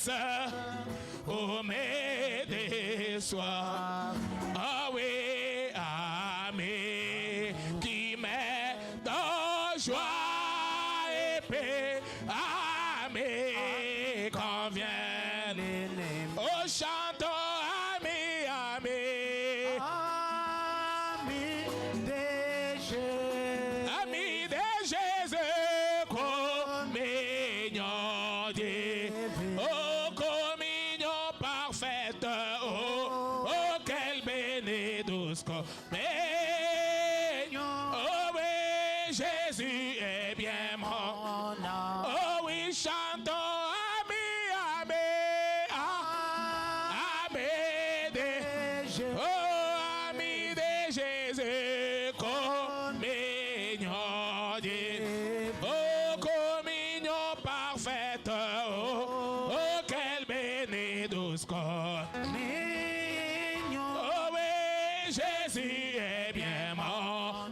tristesse ou me déçoit. Ah oui, ami, qui met de joie et paix, ami, convient. Oh, chantons, ami, ami. Ami de Jésus, communion Dieu. Oh, communion parfaite. Oh, oh, quelle bénie douce communion. Oh oui, Jésus est bien mort. Oh oui, chantons, ami, ami. Ami de Jésus. Oh, ami de Jésus, communion Dieu. Oh, communion parfaite. Oh, oh, quelle bénie douce communion. Oh oui, Jésus est bien mort.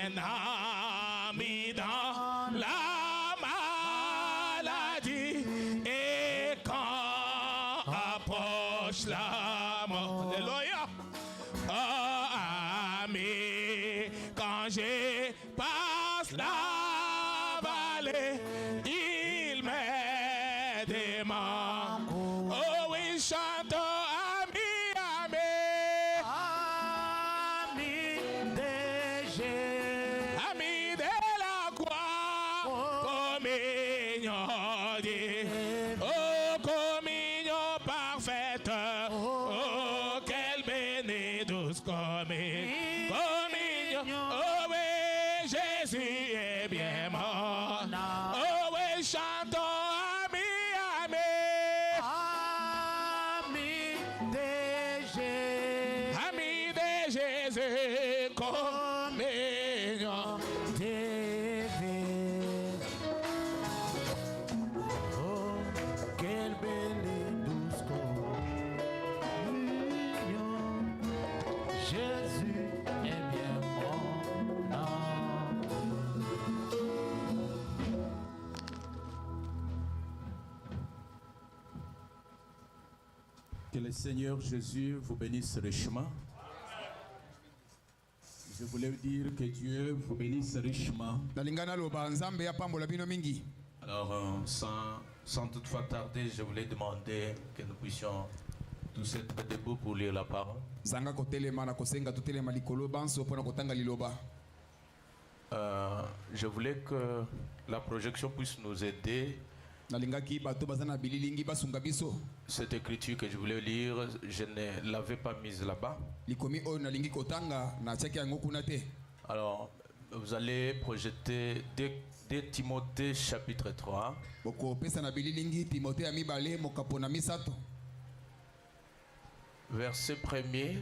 Un ami dans la maladie et quand approche la mort. Alléluia. Oh, ami, quand je passe la vallée, il m'aide. Oh oui, chantons, ami, ami. Ami de la croix, communion Dieu. Oh, communion parfaite. Oh, quelle bénie douce communion. Oh oui, Jésus est bien mort. Oh oui, chantons, ami, ami. Ami de Jésus, communion. Quelle belle et douce communion. Jésus est bien mon âme. Que le Seigneur Jésus vous bénisse richement. Je voulais vous dire que Dieu vous bénisse richement. Alors, sans toutefois tarder, je voulais demander que nous puissions tous être debout pour lire la parole. Je voulais que la projection puisse nous aider. Cette écriture que je voulais lire, je ne l'avais pas mise là-bas. Alors, vous allez projeter 2 Timothée chapitre 3. Verset 1er.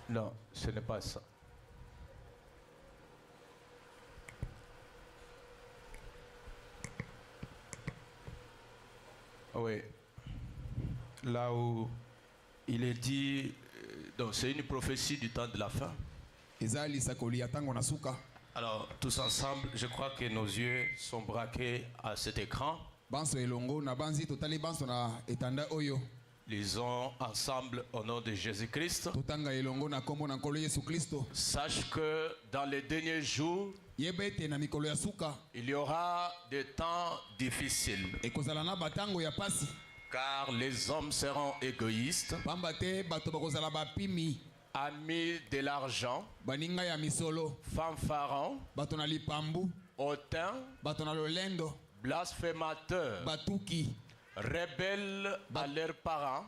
Non, ce n'est pas ça. Oui. Là où il est dit, donc c'est une prophétie du temps de la fin. Alors, tous ensemble, je crois que nos yeux sont braqués à cet écran. Lisons ensemble au nom de Jésus-Christ. Sache que dans les derniers jours, il y aura des temps difficiles. Car les hommes seront égoïstes, amis de l'argent, fanfarons, hautains, blasphémateurs, rebelles à leurs parents,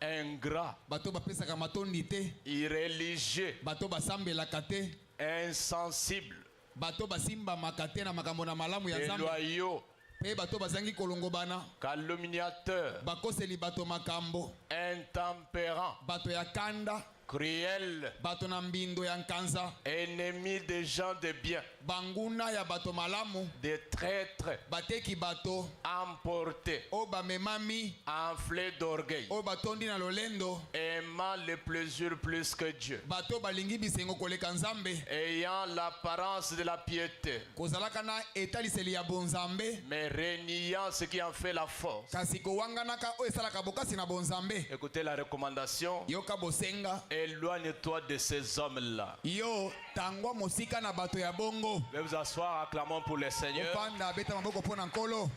ingrats, irréligieux, insensibles, bato basimba makate na makambo na malamu ya Nzambe déloyaux, pe bato bazangi kolongobana calomniateurs, bakoseli bato makambo intempérants, bato ya kanda cruels, bato na mbindo ya nkanza ennemis des gens de bien, banguna ya bato malamu des traîtres, bateki bato emportés, o bamemami enflés d'orgueil, o batondi na lolendo aimant le plaisir plus que Dieu, bato balingi bisengo koleka Nzambe ayant l'apparence de la piété, kozalaka na etaliseli ya bonzambe mais reniant ce qui en fait la force. kasi kowanganaka oyo esalaka bokasi na bonzambe. Écoutez la recommandation. yoka bosenga Éloigne-toi de ces hommes-là. yo tangwa mosika na bato ya bongo. Veuillez vous asseoir, acclamons pour le Seigneur. opanda beta maboko mpo na nkolo.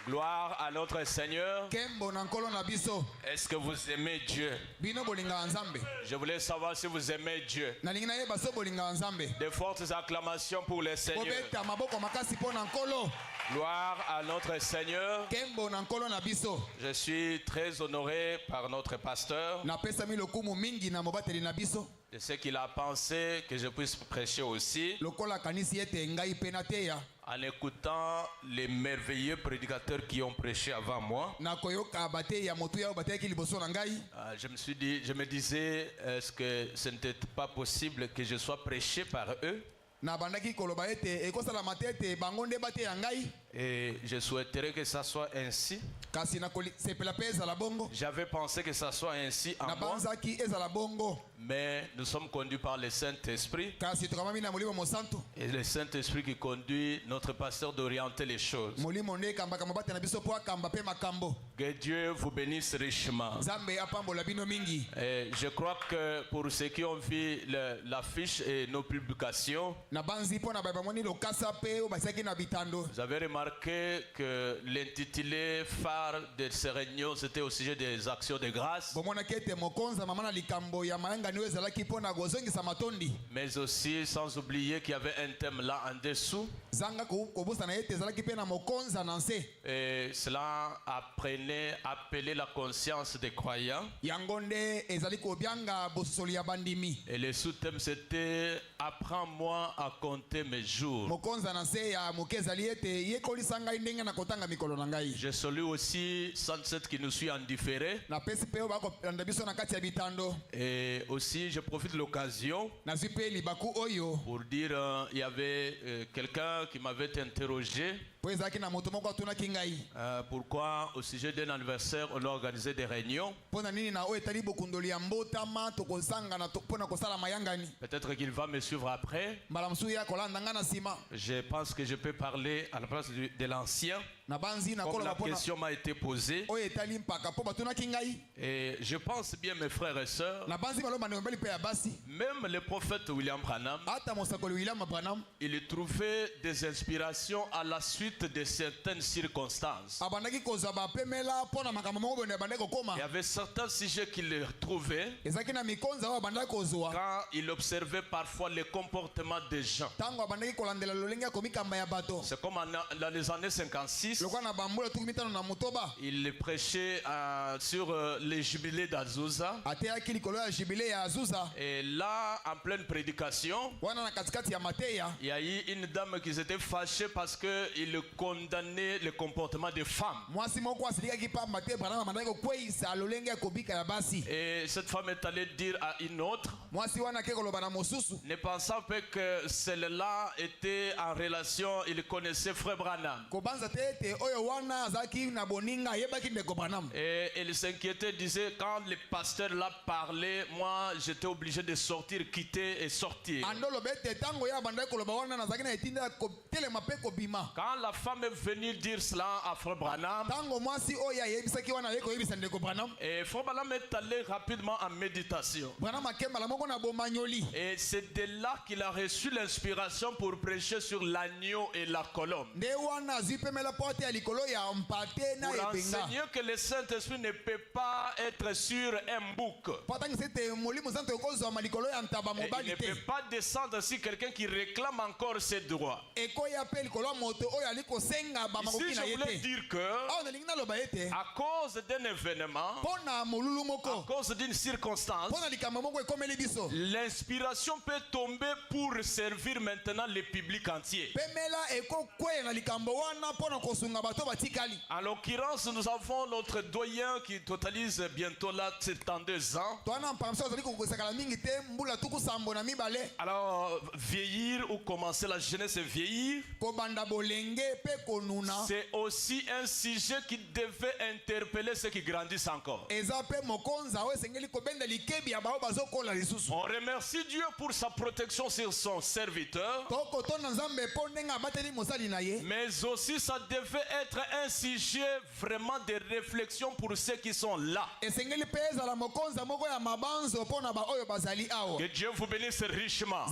Gloire à notre Seigneur. kembo na nkolo na biso. Est-ce que vous aimez Dieu? bino bolingaka Nzambe. Je voulais savoir si vous aimez Dieu. nalingi nayeba so bolingaka Nzambe. De fortes acclamations pour le Seigneur. kobeta maboko makasi mpo na nkolo. Gloire à notre Seigneur. kembo na nkolo na biso. Je suis très honoré par notre pasteur napesami lokumu mingi na mobateli na biso. de ce qu'il a pensé que je puisse prêcher aussi, lokola kanisi ete ngai pe nateya. en écoutant les merveilleux prédicateurs qui ont prêché avant moi. na koyoka bateya motuya oyo bateyaki liboso na ngai. Je me disais, est-ce que ce n'était pas possible que je sois prêché par eux? na bandaki koloba ete ekosalama te ete bango nde bateya ngai. Et je souhaiterais que ça soit ainsi. kasi nakosepela mpe ezala bongo. J'avais pensé que ça soit ainsi en moi, nabanzaki ezala bongo. mais nous sommes conduits par le Saint-Esprit. kasi tokamami na molimo mosantu. Et le Saint-Esprit qui conduit notre pasteur d'orienter les choses. molimo nde ekambaka mabate na biso mpo akamba mpe makambo. Que Dieu vous bénisse richement. nzambe apambola bino mingi. Et je crois que pour ceux qui ont vu l'affiche et nos publications, na banzi mpo na baye bamoni lokasa mpe oyo basiaki na bitando. vous avez remarqué que l'intitulé phare de ces réunions, c'était au sujet des actions de grâce, bomonaki ete mokonza mama na likambo ya mayangani oyo ezalaki mpo na kozongisa matondi. mais aussi sans oublier qu'il y avait un thème là en dessous. zanga kobosana ete ezalaki mpe na mokonza na nse. Et cela appelait la conscience des croyants. yango nde ezali kobianga bososoli ya bandimi. Et le sous-thème c'était apprends-moi à compter mes jours. mokonza na nse ya moke ezali ete yekolisa ngai ndenge na kotanga mikolo na ngai. Je salue aussi 107 qui nous suit en différé. napesi mpe oyo bakolanda biso na kati ya bitando. Et aussi je profite de l'occasion nazwi mpe libaku oyo pour dire il y avait quelqu'un qui m'avait interrogé po ezalaki na moto moko atunaki ngai pourquoi au sujet d'un anniversaire on a organisé des réunions. mpo na nini na oyo etali bokundoli ya mbotama tokosangana mpo na kosala mayangani. Peut-être qu'il va me suivre après. mbala mosusu ye akolanda ngai na nsima. Je pense que je peux parler à la place de l'ancien. na banzi na Comme koloba la mpo na question m'a été posée. oyo etali mpaka mpo batunaki ngai. Et je pense bien mes frères et sœurs, na banzi baloba ndeko mibali mpe ya basi. même le prophète William Branham, ata mosakoli william branham il trouvait des inspirations à la suite de certaines circonstances. abandaki kozwa bapemela mpo na makambo moko boye abandaki kokoma. Il y avait certains sujets qu'il trouvait ezalaki na mikonza oyo abandaki kozwa quand il observait parfois les comportements des gens. ntango abandaki kolandela lolenge ya komikamba ya bato. C'est comme dans les années 56, lokwa na bambula tuku mitano na motoba il prêchait sur les jubilés d'Azusa. ateyaki likolo ya jibile ya azusa. Et là, en pleine prédication, wana na katikati ya mateya il y a eu une dame qui s'était fâchée parce qu'il condamnait le comportement des femmes. mwasi moko asilikaki pamba te branham abandaki kokweyisa lolenge ya kobika ya basi. Et cette femme est allée dire à une autre, mwasi wana ake koloba na mosusu ne pensant pas que celle-là était en relation, il connaissait Frère Branham. kobanza te ete oyo wana azalaki na boninga ayebaki ndeko branham. Et il s'inquiétait, disait, quand le pasteur l'a parlé, moi j'étais obligé de sortir, quitter et sortir. andoloba ete ntango ye abandaki koloba wana nazalaki na etinda kotelema mpe kobima. Quand la femme est venue dire cela à Frère Branham, ntango mwasi oyo ayebisaki wana aye koyebisa ndeko branham. et Frère Branham est allé rapidement en méditation. branham akembala moko na bomanyoli. Et c'est de là qu'il a reçu l'inspiration pour prêcher sur l'agneau et la colombe. nde wana azwi pemela mpo enseigner que le Saint-Esprit ne peut pas être sur un bouc. Et il ne peut pas descendre sur quelqu'un qui réclame encore ses droits. Ici, je voulais dire que, à cause d'un événement, à cause d'une circonstance, l'inspiration peut tomber pour servir maintenant le public entier. En l'occurrence, nous avons notre doyen qui totalise bientôt là 72 ans. Alors, vieillir ou commencer la jeunesse et vieillir, c'est aussi un sujet qui devait interpeller ceux qui grandissent encore. On remercie Dieu pour sa protection sur son serviteur, mais aussi ça devait être un sujet vraiment de réflexion pour ceux qui sont là. Que Dieu vous bénisse richement.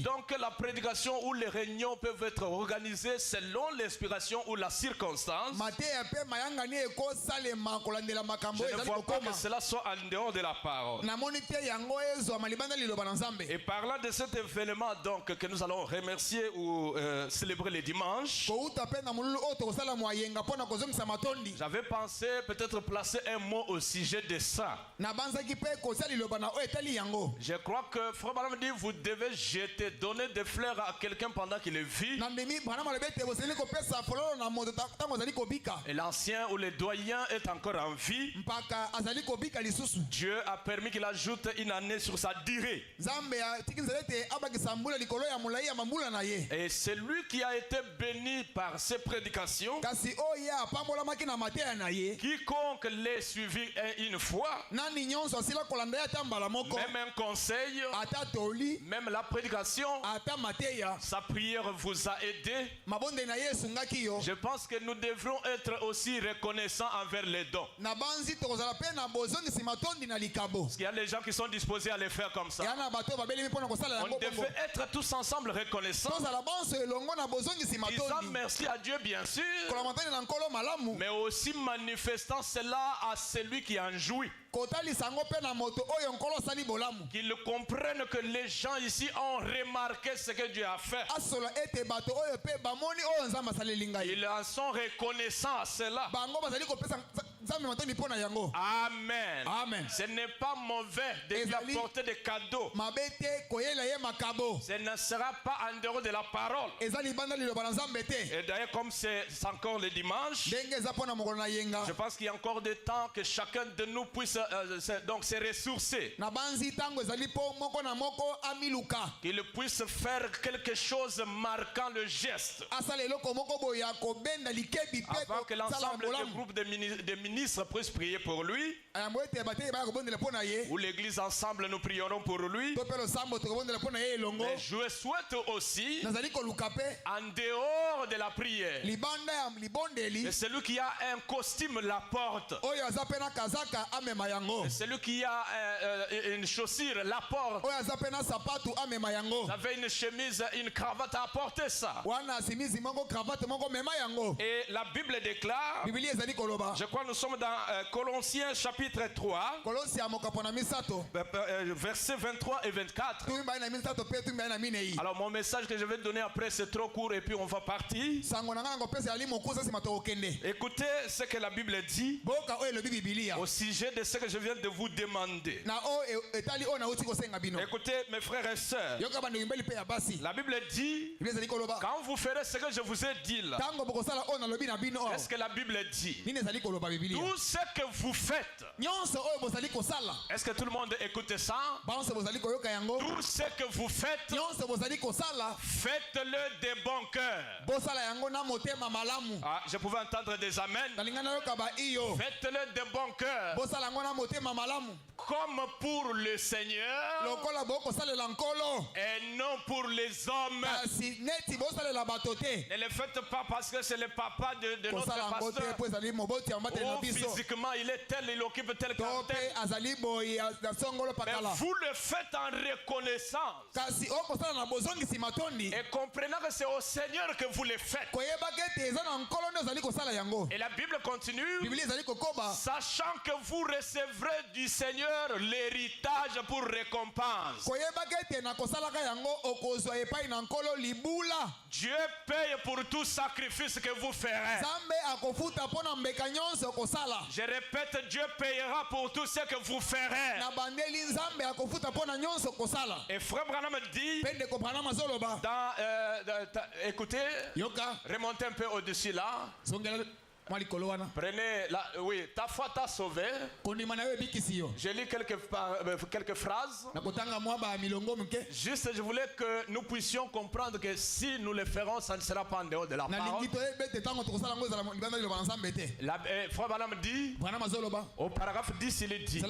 Donc la prédication ou les réunions peuvent être organisées selon l'inspiration ou la circonstance. Je ne vois pas que cela soit en dehors de la parole. Et parlant de cet événement donc que nous allons remercier ou célébrer le dimanche, j'avais pensé peut-être placer un mot au sujet de ça. Je crois que Frère Branham dit vous devez donner des fleurs à quelqu'un pendant qu'il est vie. Et l'ancien ou le doyen est encore en vie. Dieu a permis qu'il ajoute une année sur sa durée. Et c'est lui qui a été béni par ses prédications. Quiconque l'ait suivi une fois, même un conseil, même la prédication, sa prière vous a aidé. Je pense que nous devrons être aussi reconnaissants envers les dons. Parce qu'il y a des gens qui sont disposés à les faire comme ça. On devait être tous ensemble reconnaissants, disant merci à Dieu bien sûr, mais aussi manifestant cela à celui qui en jouit. Qu'ils comprennent que les gens ici ont remarqué ce que Dieu a fait. Ils en sont reconnaissants à cela. Amen. Amen. Ce n'est pas mauvais de lui apporter des cadeaux. Ce ne sera pas en dehors de la parole. Et d'ailleurs, comme c'est encore le dimanche, je pense qu'il y a encore des temps que chacun de nous puisse donc se ressourcer. Qu'il puisse faire quelque chose marquant le geste. Avant que l'ensemble du groupe de ministres puisse prier pour lui. Ou l'église ensemble nous prierons pour lui. Mais je souhaite aussi, en dehors de la prière, que celui qui a un costume la porte. Et celui qui a une chaussure la porte. Vous avez une chemise, une cravate à porter ça. Et la Bible déclare, je crois que nous sommes dans Colossiens chapitre 3, versets 23 et 24. Alors mon message que je vais donner après c'est trop court et puis on va partir. Écoutez ce que la Bible dit au sujet de ce que je viens de vous demander. Écoutez mes frères et sœurs, la Bible dit, quand vous ferez ce que je vous ai dit là, qu'est-ce que la Bible dit? Tout ce que vous faites, est-ce que tout le monde écoute ça? Tout ce que vous faites, faites-le de bon cœur. Ah, je pouvais entendre des amens. Faites-le de bon cœur, comme pour le Seigneur et non pour les hommes. Ne le faites pas parce que c'est le papa de notre pasteur ou physiquement il est tel, il occupe tel caractère. Mais vous le faites en reconnaissance. Et comprenant que c'est au Seigneur que vous le faites. Et la Bible continue, sachant que vous recevrez du Seigneur l'héritage pour récompense. Dieu paye pour tout sacrifice que vous ferez. Je répète, Dieu payera pour tout ce que vous ferez. Et Frère Branham dit, écoutez, remontez un peu au-dessus là. Prenez la, oui, ta foi t'a sauvé. Je lis quelques phrases. Juste, je voulais que nous puissions comprendre que si nous le ferons, ça ne sera pas en dehors de la parole. Frère Branham dit, au paragraphe 10, il est dit,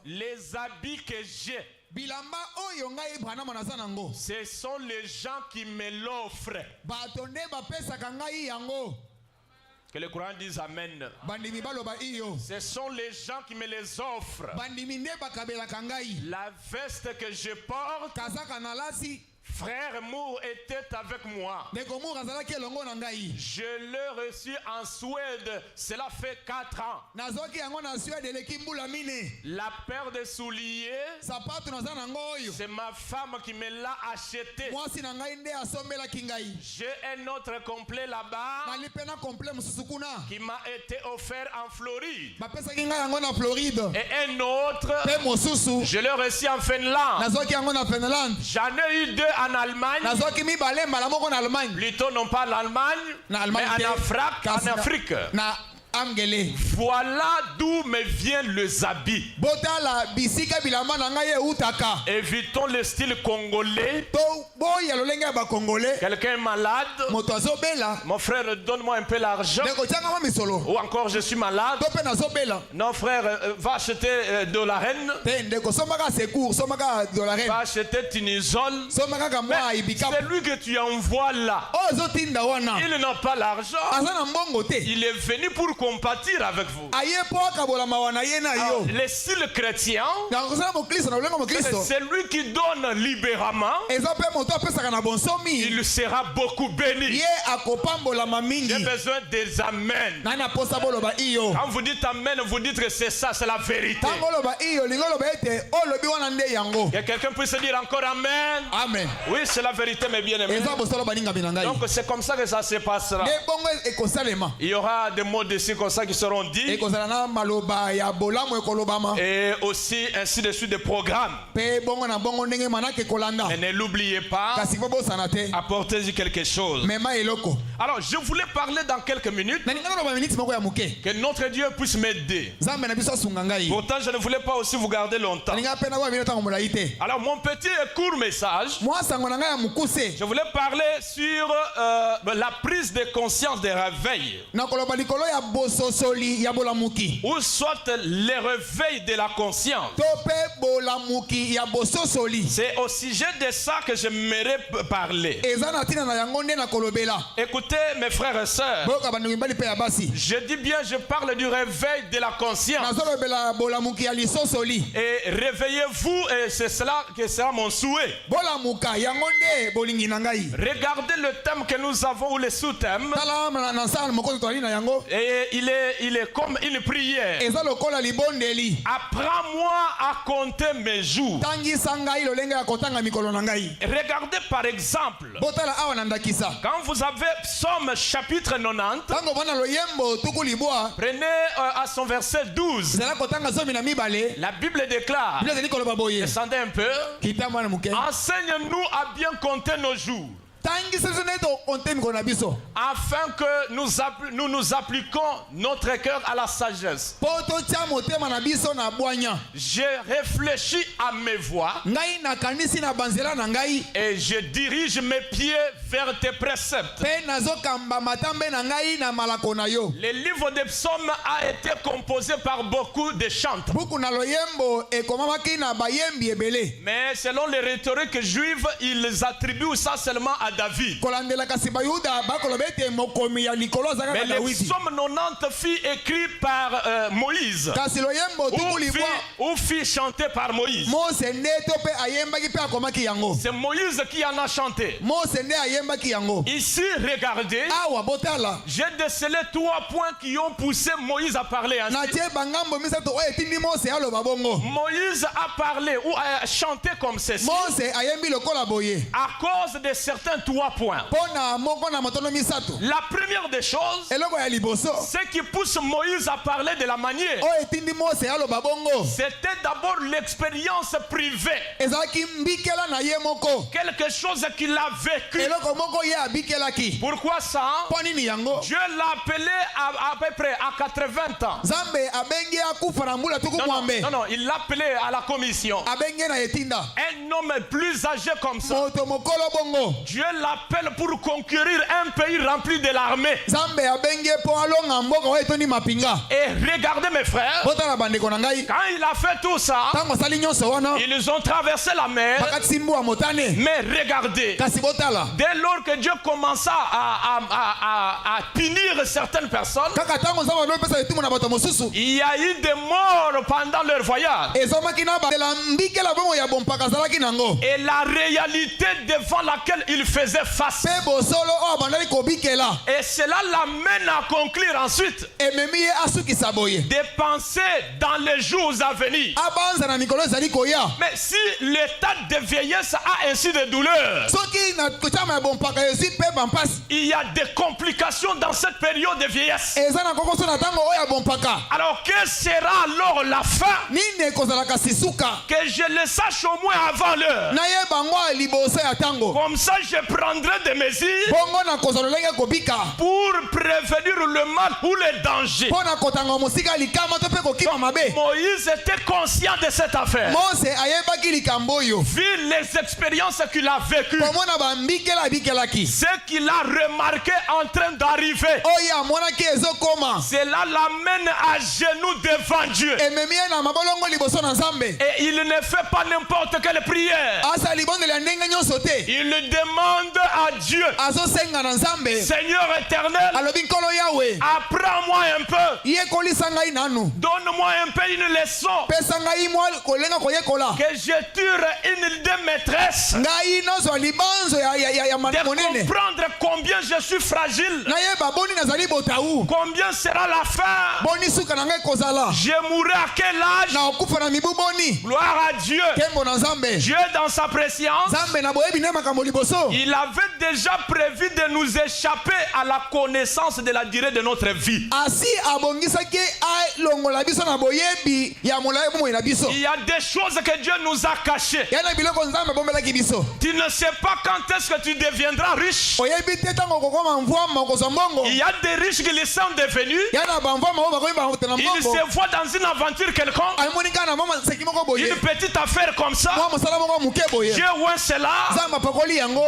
les habits que j'ai, ce sont les gens qui me l'offrent. Que le Coran dise Amen. Ce sont les gens qui me les offrent. La veste que je porte, Frère Moore était avec moi. Je l'ai reçu en Suède. Cela fait 4 ans. La paire de souliers, c'est ma femme qui me l'a acheté. J'ai un autre complet là-bas qui m'a été offert en Floride. Et un autre, je l'ai reçu en Finlande. J'en ai eu 2 en Allemagne. Plutôt non pas l'Allemagne, mais en Afrique. Voilà d'où me viennent les habits. Évitons le style congolais. Quelqu'un est malade. Mon frère, donne-moi un peu l'argent. Ou encore je suis malade. Non frère, va acheter de la reine. Va acheter Tinisol. C'est lui que tu envoies là. Il n'a pas l'argent. Il est venu pour compatir avec vous. Alors, le style chrétien, c'est lui qui donne libéralement. Il sera beaucoup béni. J'ai besoin des amen. Quand vous dites amen, vous dites que c'est ça, c'est la vérité. Que quelqu'un puisse dire encore amen. Amen. Oui, c'est la vérité, mes bien-aimés. Donc c'est comme ça que ça se passera. Il y aura des mots de comme ça qui seront dits. Et aussi ainsi de suite des programmes. Mais ne l'oubliez pas, apportez-y quelque chose. Alors je voulais parler dans quelques minutes que notre Dieu puisse m'aider. Pourtant je ne voulais pas aussi vous garder longtemps. Alors mon petit et court message, je voulais parler sur la prise de conscience des réveils. Ou soit le réveil de la conscience. C'est au sujet de ça que j'aimerais parler. Écoutez mes frères et sœurs, je dis bien je parle du réveil de la conscience. Et réveillez-vous et c'est cela que sera mon souhait. Regardez le thème que nous avons ou le sous-thème. Et il est comme une prière. Apprends-moi à compter mes jours. Regardez par exemple, quand vous avez Psaume chapitre 90, prenez à son verset 12. La Bible déclare, descendez un peu, enseigne-nous à bien compter nos jours, afin que nous appliquons notre cœur à la sagesse. J'ai réfléchi à mes voies et je dirige mes pieds faire tes préceptes. Le livre des psaumes a été composé par beaucoup de chantres. Mais selon les rhétoriques juives, ils attribuent ça seulement à David. Mais les psaumes 90 fut écrit par Moïse. Ou fut chanté par Moïse. C'est Moïse qui en a chanté. Ici, regardez, j'ai décelé 3 points qui ont poussé Moïse à parler ainsi. Moïse a parlé ou a chanté comme ceci à cause de certains 3 points. La première des choses, ce qui pousse Moïse à parler de la manière, c'était d'abord l'expérience privée. Quelque chose qu'il a vécu. Pourquoi ça? Dieu l'a appelé à peu près à 80 ans. Non, il l'a appelé à la commission. Un homme plus âgé comme ça. Dieu l'appelle pour conquérir un pays rempli de l'armée. Et regardez mes frères, quand il a fait tout ça, ils ont traversé la mer. Mais regardez, dès lors que Dieu commença à punir certaines personnes, il y a eu des morts pendant leur voyage. Et la réalité devant laquelle ils faisaient face, et cela l'amène à conclure ensuite de penser dans les jours à venir. Mais si l'état de vieillesse a ainsi de douleur, il y a des complications dans cette période de vieillesse. Alors quelle sera alors la fin? Que je le sache au moins avant l'heure. Comme ça je prendrai des mesures pour prévenir le mal ou le danger. Moïse était conscient de cette affaire. Vu les expériences qu'il a vécues, ce qu'il a remarqué en train d'arriver, cela l'amène à genoux devant Dieu. Et il ne fait pas n'importe quelle prière. Il demande à Dieu, Seigneur éternel, apprends-moi un peu. Donne-moi un peu une leçon. Que je tire une idée maîtresse. De comprendre combien je suis fragile. Combien sera la fin. Je mourrai à quel âge. Gloire à Dieu. Dieu dans sa préscience, il avait déjà prévu de nous échapper à la connaissance de la durée de notre vie. Il y a des choses que Dieu nous a cachées. Tu ne sais pas quand est-ce que tu deviendras riche. Il y a des riches qui les sont devenus. Ils se voient dans une aventure quelconque, une petite affaire comme ça. Dieu ouin cela.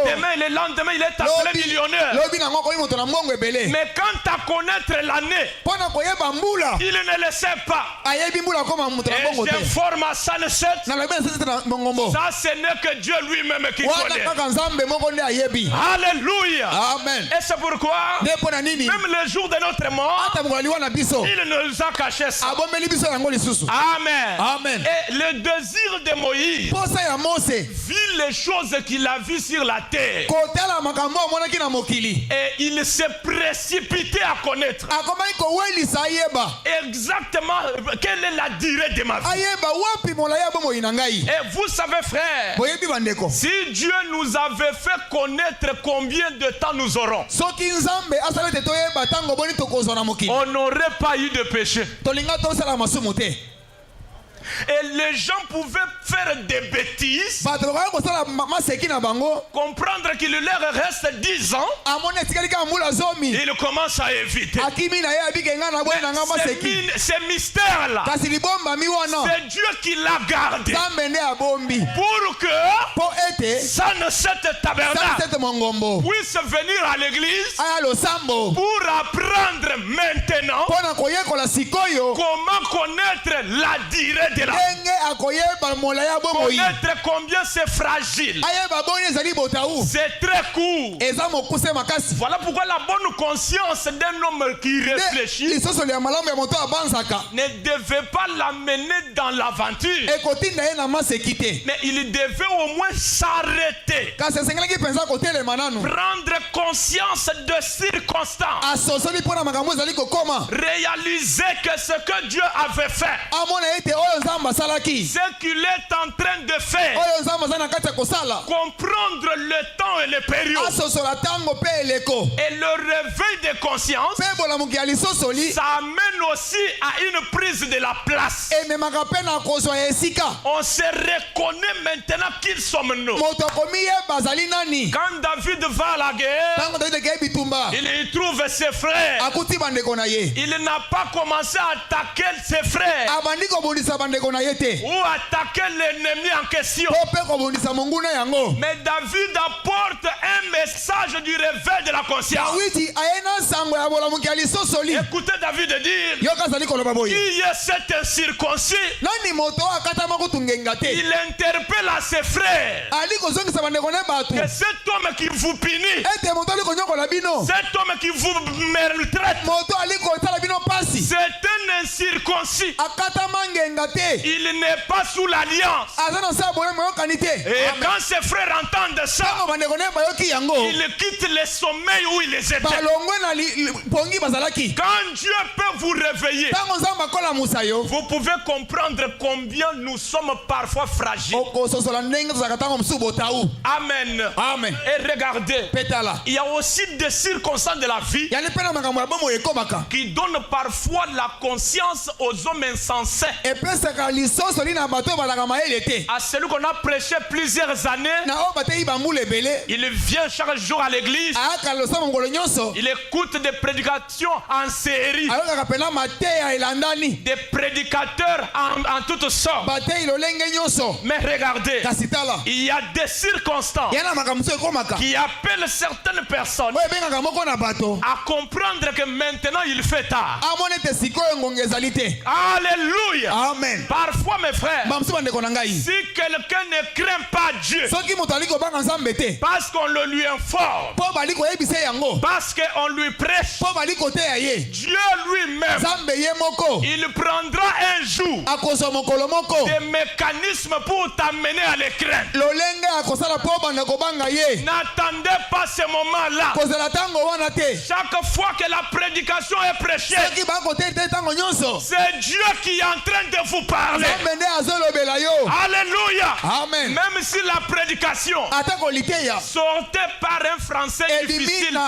Demain, le lendemain, il est appelé millionnaire. Mais quand à connaître l'année, il ne le sait pas. Et j'informe à Sunset, ça ce n'est que Dieu lui-même qui connaît. Alléluia. Amen. Et c'est pourquoi même le jour de notre mort, il nous a caché ça. Amen. Amen. Et le désir de Moïse, vu les choses qu'il a vues sur la terre, et il s'est précipité à connaître exactement quelle est la durée de ma vie. Et vous savez, frère, si Dieu nous avait fait connaître combien de temps nous aurons, on n'aurait pas eu de péché. Et les gens pouvaient faire des bêtises. Comprendre qu'il leur reste 10 ans. Il commence à éviter. Ces mystères-là, c'est Dieu qui l'a gardé. Pour que cette tabernacle puisse venir à l'église pour apprendre maintenant comment connaître la durée de la vie. Connaître combien c'est fragile. C'est très court. Voilà pourquoi la bonne conscience d'un homme qui réfléchit ne devait pas l'amener dans l'aventure. Mais il devait au moins s'arrêter. Prendre conscience de circonstances. Réaliser que ce que Dieu avait fait, ce qu'il est en train de faire, comprendre le temps et les périodes, et le réveil de conscience, ça amène aussi à une prise de la place. On se reconnaît maintenant qui sommes nous. Quand David va à la guerre, il trouve ses frères. Il n'a pas commencé à attaquer ses frères ou attaquer l'ennemi en question. Mais David apporte un message du réveil de la conscience. Écoutez David dire, qui est cet incirconcis? Il interpelle à ses frères que cet homme qui vous punit, cet homme qui vous maltraite, c'est un incirconcis. Il n'est pas sous l'alliance. Et quand ses frères entendent ça, ils quittent le sommeil où ils étaient. Quand Dieu peut vous réveiller, vous pouvez comprendre combien nous sommes parfois fragiles. Amen. Amen. Et regardez, il y a aussi des circonstances de la vie qui donnent parfois la conscience aux hommes insensés. À celui qu'on a prêché plusieurs années, il vient chaque jour à l'église, il écoute des prédications en série, des prédicateurs en toutes sortes. Mais regardez, il y a des circonstances qui appellent certaines personnes à comprendre que maintenant il fait tard. Alléluia. Amen. Parfois mes frères, si quelqu'un ne craint pas Dieu, parce qu'on le lui informe, parce qu'on lui prêche, Dieu lui-même, il prendra un jour des mécanismes pour t'amener à les craindre. N'attendez pas ce moment-là. Chaque fois que la prédication est prêchée, c'est Dieu qui est en train de vous parler. Alléluia. Amen. Même si la prédication sortait par un français difficile,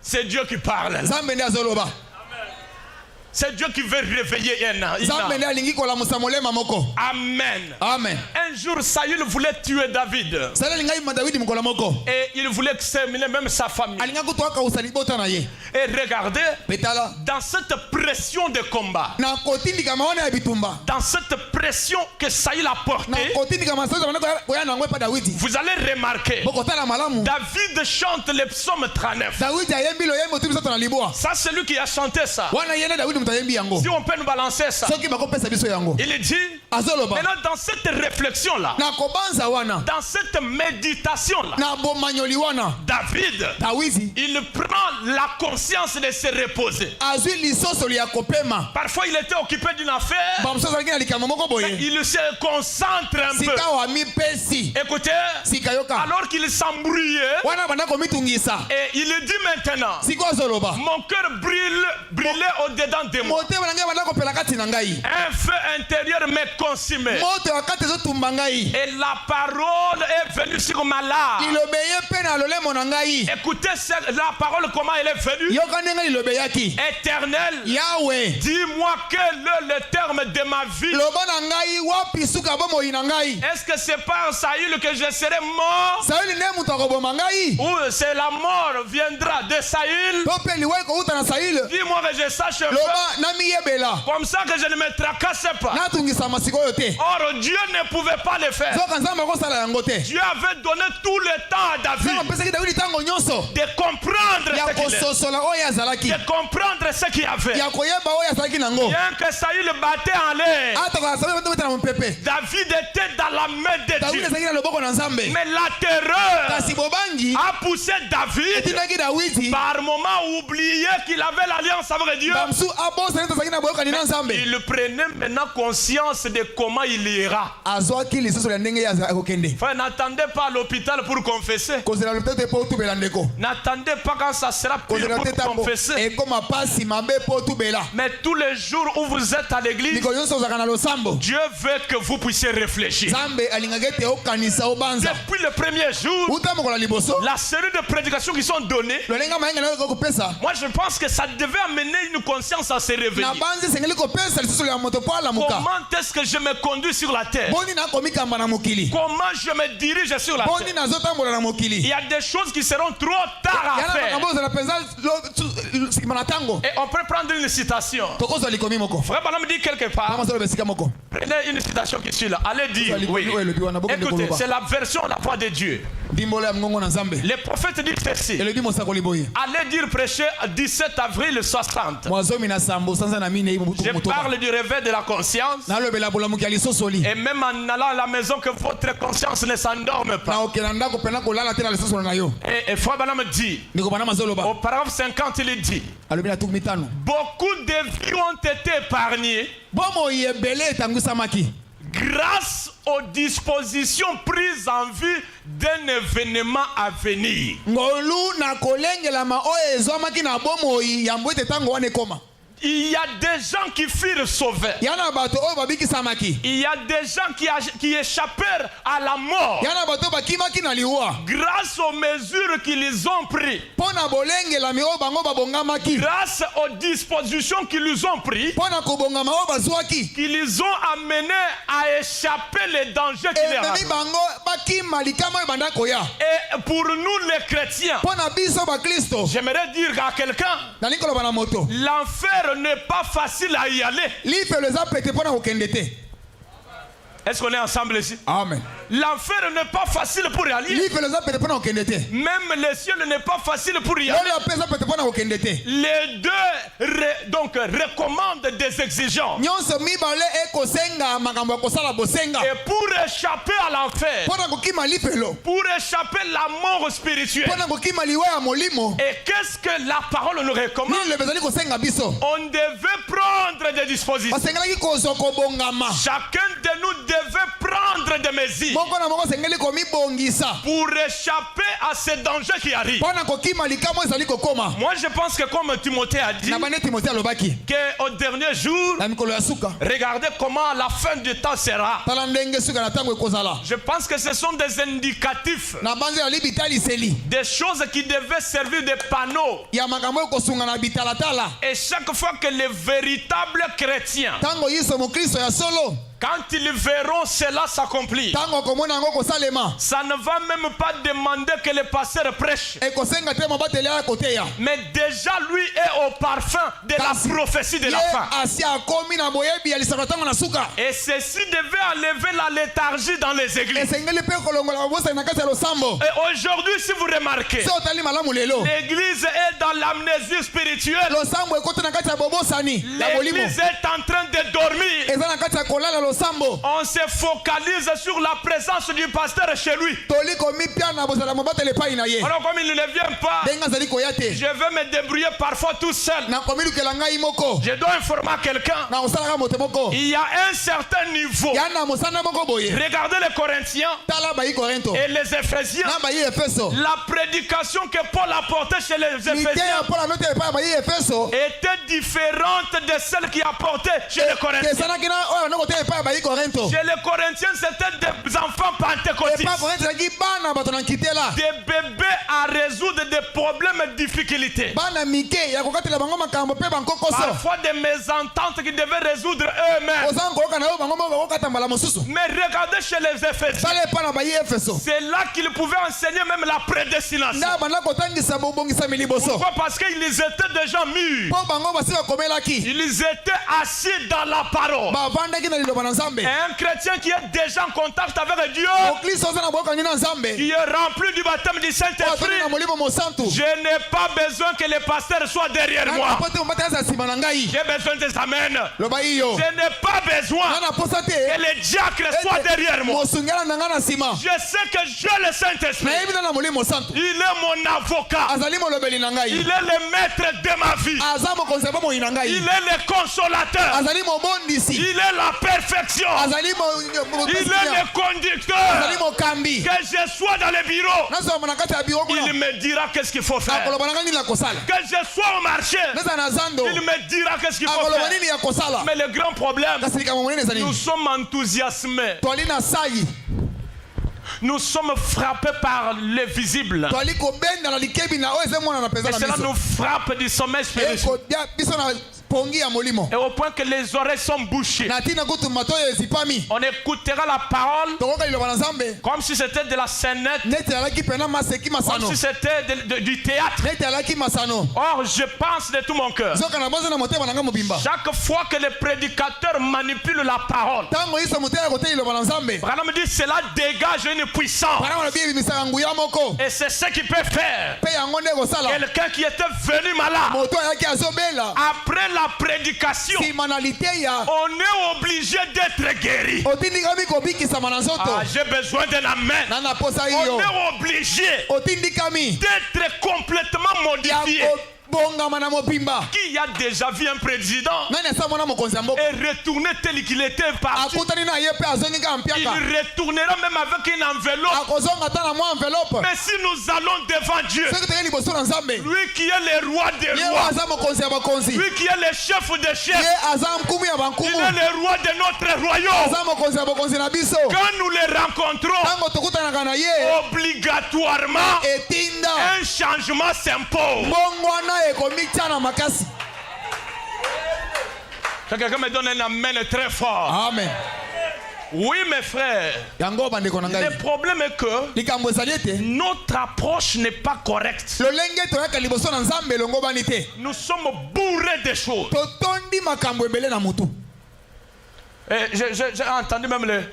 c'est Dieu qui parle. C'est Dieu qui veut réveiller un âme. Amen. Amen. Un jour, Saül voulait tuer David. Et il voulait exterminer même sa famille. Et regardez, dans cette pression de combat, dans cette pression que Saül a portée, vous allez remarquer, David chante le psaume 39. Ça, c'est lui qui a chanté ça. Si on peut nous balancer ça, il dit, maintenant dans cette réflexion-là, dans cette méditation-là, David, il prend la conscience de se reposer. Parfois il était occupé d'une affaire, il se concentre un peu. Écoutez, alors qu'il s'embrouillait, et il dit maintenant, mon cœur brûlait au-dedans de moi. Un feu intérieur me consumé. Et la parole est venue sur ma langue. Écoutez la parole, comment elle est venue. Éternel, dis-moi quel est le terme de ma vie. Est-ce que c'est par Saül que je serai mort? Ou c'est la mort viendra de Saül? Dis-moi que je sache un peu. Comme ça que je ne me tracasse pas. Or Dieu ne pouvait pas le faire. Dieu avait donné tout le temps à David de comprendre ce qu'il est, de comprendre ce qu'il a fait. Bien que Saül battait en l'air, David était dans la main de Dieu. Mais la terreur a poussé David par moment oublié qu'il avait l'alliance avec Dieu. Il prenait maintenant conscience de comment il ira. Frère, n'attendez pas à l'hôpital pour confesser. N'attendez pas quand ça sera pire pour confesser. Mais tous les jours où vous êtes à l'église, Dieu veut que vous puissiez réfléchir. Depuis le premier jour, la série de prédications qui sont données, moi je pense que ça devait amener une conscience à se réveiller. Comment est-ce que je me conduis sur la terre? Comment je me dirige sur la terre? Il y a des choses qui seront trop tard à faire. Et on peut prendre une citation. Frère Branham dit quelque part. Prenez une citation qui suit là. Allez dire. Oui. Écoutez, c'est la version La Voix de Dieu. Les prophètes disent ceci. Allez dire prêcher 17 avril 60. Je parle du réveil de la conscience. Et même en allant à la maison, que votre conscience ne s'endorme pas. Et Frère Branham dit, au paragraphe 50, il dit, beaucoup de vies ont été épargnées grâce aux dispositions prises en vue d'un événement à venir. Il y a des gens qui furent sauvés. Il y a des gens qui échappèrent à la mort grâce aux mesures qu'ils ont prises, grâce aux dispositions qu'ils ont prises, qui les ont amenés à échapper les dangers qui les arrivent. Et pour nous les chrétiens, j'aimerais dire à quelqu'un, l'enfer n'est pas facile à y aller. Est-ce qu'on est ensemble ici? Amen. L'enfer n'est pas facile pour y aller. Même le ciel n'est pas facile pour y aller. Les deux recommandent des exigences. Et pour échapper à l'enfer, pour échapper à la mort spirituelle, et qu'est-ce que la parole nous recommande? On devait prendre des dispositions. Chacun de nous devait prendre des mesures pour échapper à ces dangers qui arrivent. Moi je pense que comme Timothée a dit, qu'au dernier jour, regardez comment la fin du temps sera. Je pense que ce sont des indicatifs, des choses qui devaient servir de panneaux. Et chaque fois que les véritables chrétiens, quand ils verront cela s'accomplir, ça ne va même pas demander que le pasteur prêche. Mais déjà lui est au parfum de la prophétie de la fin. Et ceci devait enlever la léthargie dans les églises. Et aujourd'hui, si vous remarquez, l'église est dans l'amnésie spirituelle. L'église est en train de dormir. On se focalise sur la présence du pasteur chez lui. Alors comme il ne vient pas, je vais me débrouiller parfois tout seul. Je dois informer quelqu'un. Il y a un certain niveau. Regardez les Corinthiens et les Éphésiens. La prédication que Paul a portée chez les Éphésiens était différente de celle qui apportait chez les Corinthiens. Chez les Corinthiens, c'était des enfants pentecôtistes. Des bébés à résoudre des problèmes et difficultés. Parfois des mésententes qui devaient résoudre eux-mêmes. Mais regardez chez les Éphésiens. C'est là qu'ils pouvaient enseigner même la prédestination. Pourquoi? Parce qu'ils étaient déjà mûrs. Ils étaient assis dans la parole. Et un chrétien qui est déjà en contact avec Dieu, qui est rempli du baptême du Saint-Esprit, je n'ai pas besoin que les pasteurs soient derrière moi. J'ai besoin des amens. Je n'ai pas besoin que les diacres soient derrière moi. Je sais que j'ai le Saint-Esprit. Il est mon avocat. Il est le maître de ma vie. Il est le consolateur. Il est la perfection. Il est le conducteur. Que je sois dans le bureau, il me dira qu'est-ce qu'il faut faire. Que je sois au marché, il me dira qu'est-ce qu'il faut faire. Mais le grand problème, nous sommes enthousiasmés. Nous sommes frappés par le visible. Et cela nous frappe du sommeil spirituel. Et au point que les oreilles sont bouchées. On écoutera la parole comme si c'était de la scénette, comme si c'était du théâtre. Or, je pense de tout mon cœur, chaque fois que le prédicateur manipule la parole, Branham dit cela dégage une puissance. Et c'est ce qui peut faire quelqu'un qui était venu malade. Après la prédication, on est obligé d'être guéri. J'ai besoin de la main. On est obligé d'être complètement modifié. Qui a déjà vu un président et retourner tel qu'il était parti? Il retournera même avec une enveloppe. Mais si nous allons devant Dieu, lui qui est le roi des rois, lui qui est le chef des chefs, il est le roi de notre royaume. Quand nous les rencontrons, obligatoirement un changement s'impose. Quelqu'un me donne un amen très fort. Amen. Oui, mes frères. Le problème est que notre approche n'est pas correcte. Nous sommes bourrés de choses. J'ai entendu même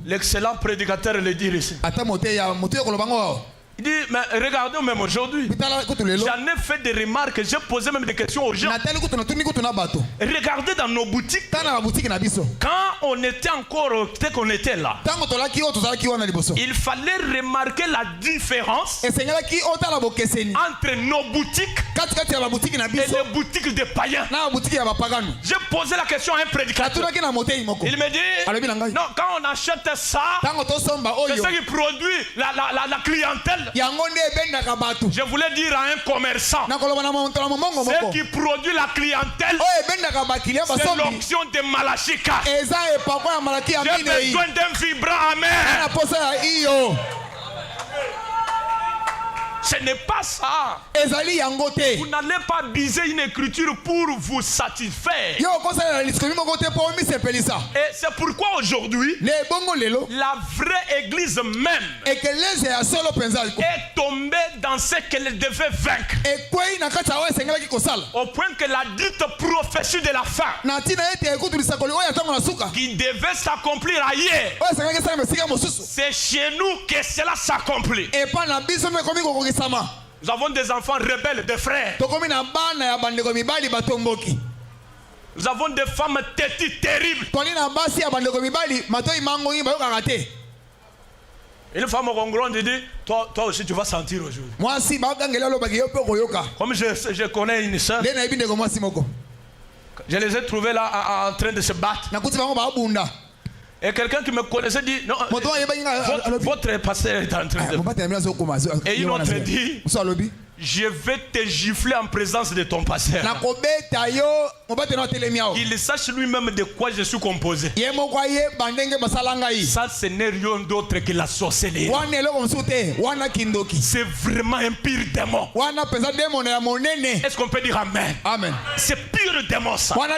l'excellent prédicateur le dire ici. Il dit, mais regardez même aujourd'hui, j'en ai fait des remarques, j'ai posé même des questions aux gens. Regardez dans nos boutiques, quand on était encore, peut-être qu'on était là, il fallait remarquer la différence entre nos boutiques et les boutiques des païens. J'ai posé la question à un prédicateur. Il me dit, non, quand on achète ça, c'est ce qui produit la clientèle. Je voulais dire à un commerçant, ce qui produit la clientèle, c'est l'onction de Malachi 4. J'ai besoin d'un vibrant amen. Ce n'est pas ça. Vous n'allez pas biser une écriture pour vous satisfaire. Et c'est pourquoi aujourd'hui, la vraie église même est tombée dans ce qu'elle devait vaincre. Au point que la dite prophétie de la fin, qui devait s'accomplir ailleurs, c'est chez nous que cela s'accomplit. Nous avons des enfants rebelles, des frères. Nous avons des femmes têtues terribles. Une femme congolane dit, toi aussi tu vas sentir aujourd'hui. Comme je connais une soeur, je les ai trouvés là en train de se battre. Et quelqu'un qui me connaissait dit, non, votre pasteur est en train de... Et une autre dit, Je vais te gifler en présence de ton pasteur. Il sache lui-même de quoi je suis composé. Ça, ce n'est rien d'autre que la sorcellerie. C'est vraiment un pire démon. Est-ce qu'on peut dire amen? Amen. C'est pire démon ça. Et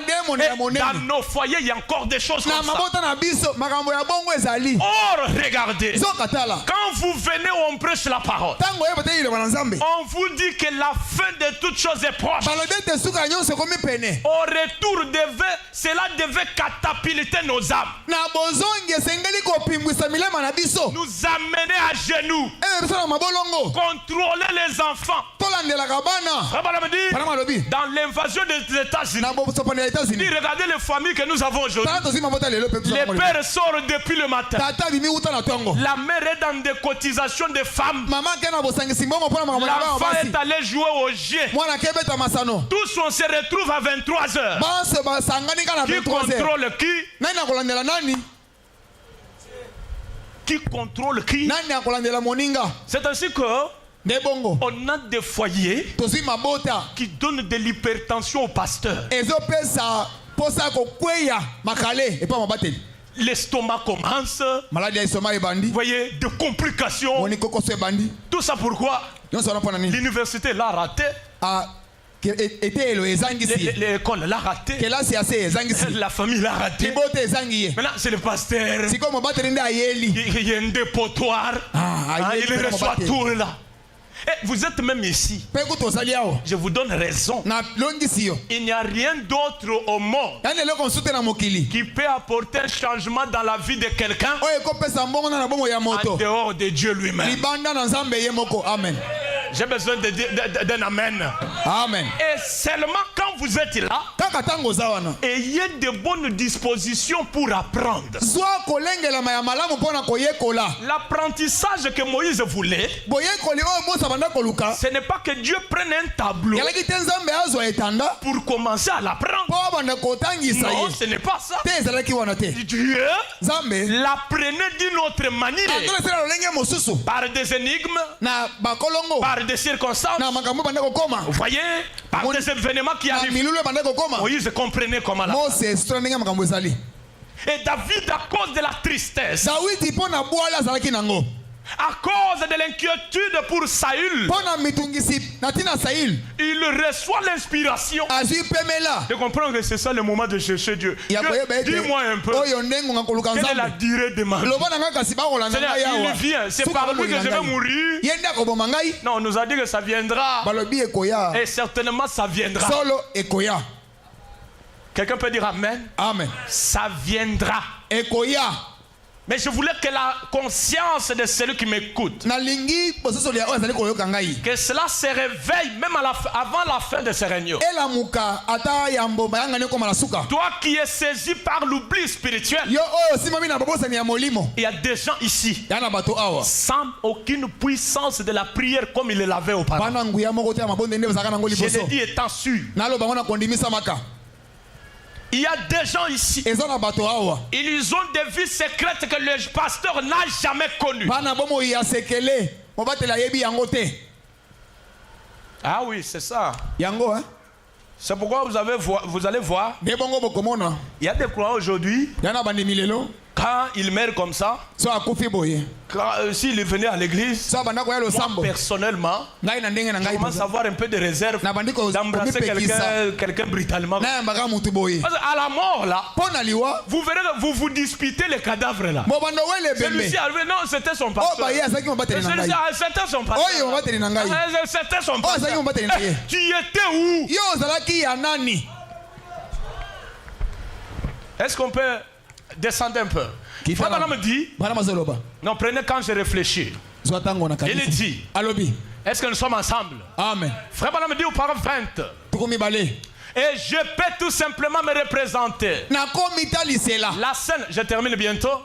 dans nos foyers, il y a encore des choses comme ça. Or, regardez. Quand vous venez où on prêche la parole, on vous dit que la fin de toutes choses est proche. Au retour, cela devait catapulter nos âmes. Nous amener à genoux. Contrôler les enfants. Dans l'invasion des États-Unis, regardez les familles que nous avons aujourd'hui. Les pères sortent depuis le matin. La mère est dans des cotisations de femmes. L'enfant est allé jouer au jeu. Tous on se retrouve à 23h. Qui contrôle qui? Qui contrôle qui? C'est ainsi que on a des foyers qui donnent de l'hypertension aux pasteurs. L'estomac commence. Vous voyez, des complications. Tout ça pourquoi? L'université l'a raté. L'école l'a raté. La famille l'a raté. Maintenant, c'est le pasteur. Il y a un dépotoir. Il reçoit tout là. Et vous êtes même ici. Je vous donne raison. Il n'y a rien d'autre au monde qui peut apporter un changement dans la vie de quelqu'un en dehors de Dieu lui-même. J'ai besoin d'un amen. Amen. Et seulement quand vous êtes là, ayez de bonnes dispositions pour apprendre. L'apprentissage que Moïse voulait, ce n'est pas que Dieu prenne un tableau pour commencer à l'apprendre. Non, ce n'est pas ça. Dieu l'apprenait d'une autre manière. Par des énigmes, par des circonstances, vous voyez, par des événements qui arrivent. Moïse comprenait comment l'apprendre. Et David, à cause de la tristesse, à cause de l'inquiétude pour Saül, il reçoit l'inspiration de comprendre que c'est ça le moment de chercher Dieu. Dis-moi un peu, quelle est la durée de ma vie? Il vient, c'est par lui que je vais mourir. Non, on nous a dit que ça viendra. Et certainement ça viendra. Quelqu'un peut dire amen? Amen. Ça viendra. Mais je voulais que la conscience de celui qui m'écoute, que cela se réveille même avant la fin de ce règne. Toi qui es saisi par l'oubli spirituel, il y a des gens ici sans aucune puissance de la prière comme il l'avait auparavant. Je l'ai dit étant sûr. Il y a des gens ici, ils ont des vies secrètes que le pasteur n'a jamais connues. Ah oui, c'est ça. C'est pourquoi vous allez voir, il y a des croyants aujourd'hui, quand ils meurent comme ça, s'ils venaient à l'église, moi personnellement, je commence à avoir un peu de réserve d'embrasser quelqu'un brutalement. Parce qu'à la mort là, vous verrez que vous vous disputez les cadavres là. Celui-ci arrivé, non, c'était son pasteur. Celui-ci, c'était son pasteur. C'était son pasteur. Tu étais où? Est-ce qu'on peut descendre un peu? Frère Branham dit, non, prenez quand je réfléchis. Il dit, est-ce que nous sommes ensemble? Amen. Frère Branham dit au paragraphe 20, Et je peux tout simplement me représenter. La scène, je termine bientôt.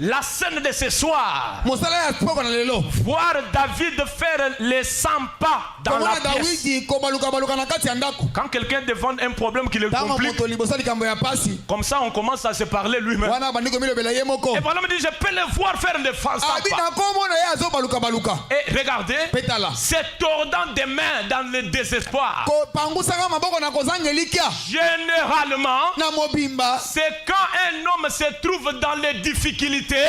La scène de ce soir. Voir David faire les 100 pas dans la pièce. Quand quelqu'un devant un problème qui le complique, comme ça on commence à se parler lui-même. Et voilà, me dit, je peux le voir faire des face à pas. Et regardez, c'est tordant des mains dans le désespoir. Généralement, c'est quand un homme se trouve dans les difficultés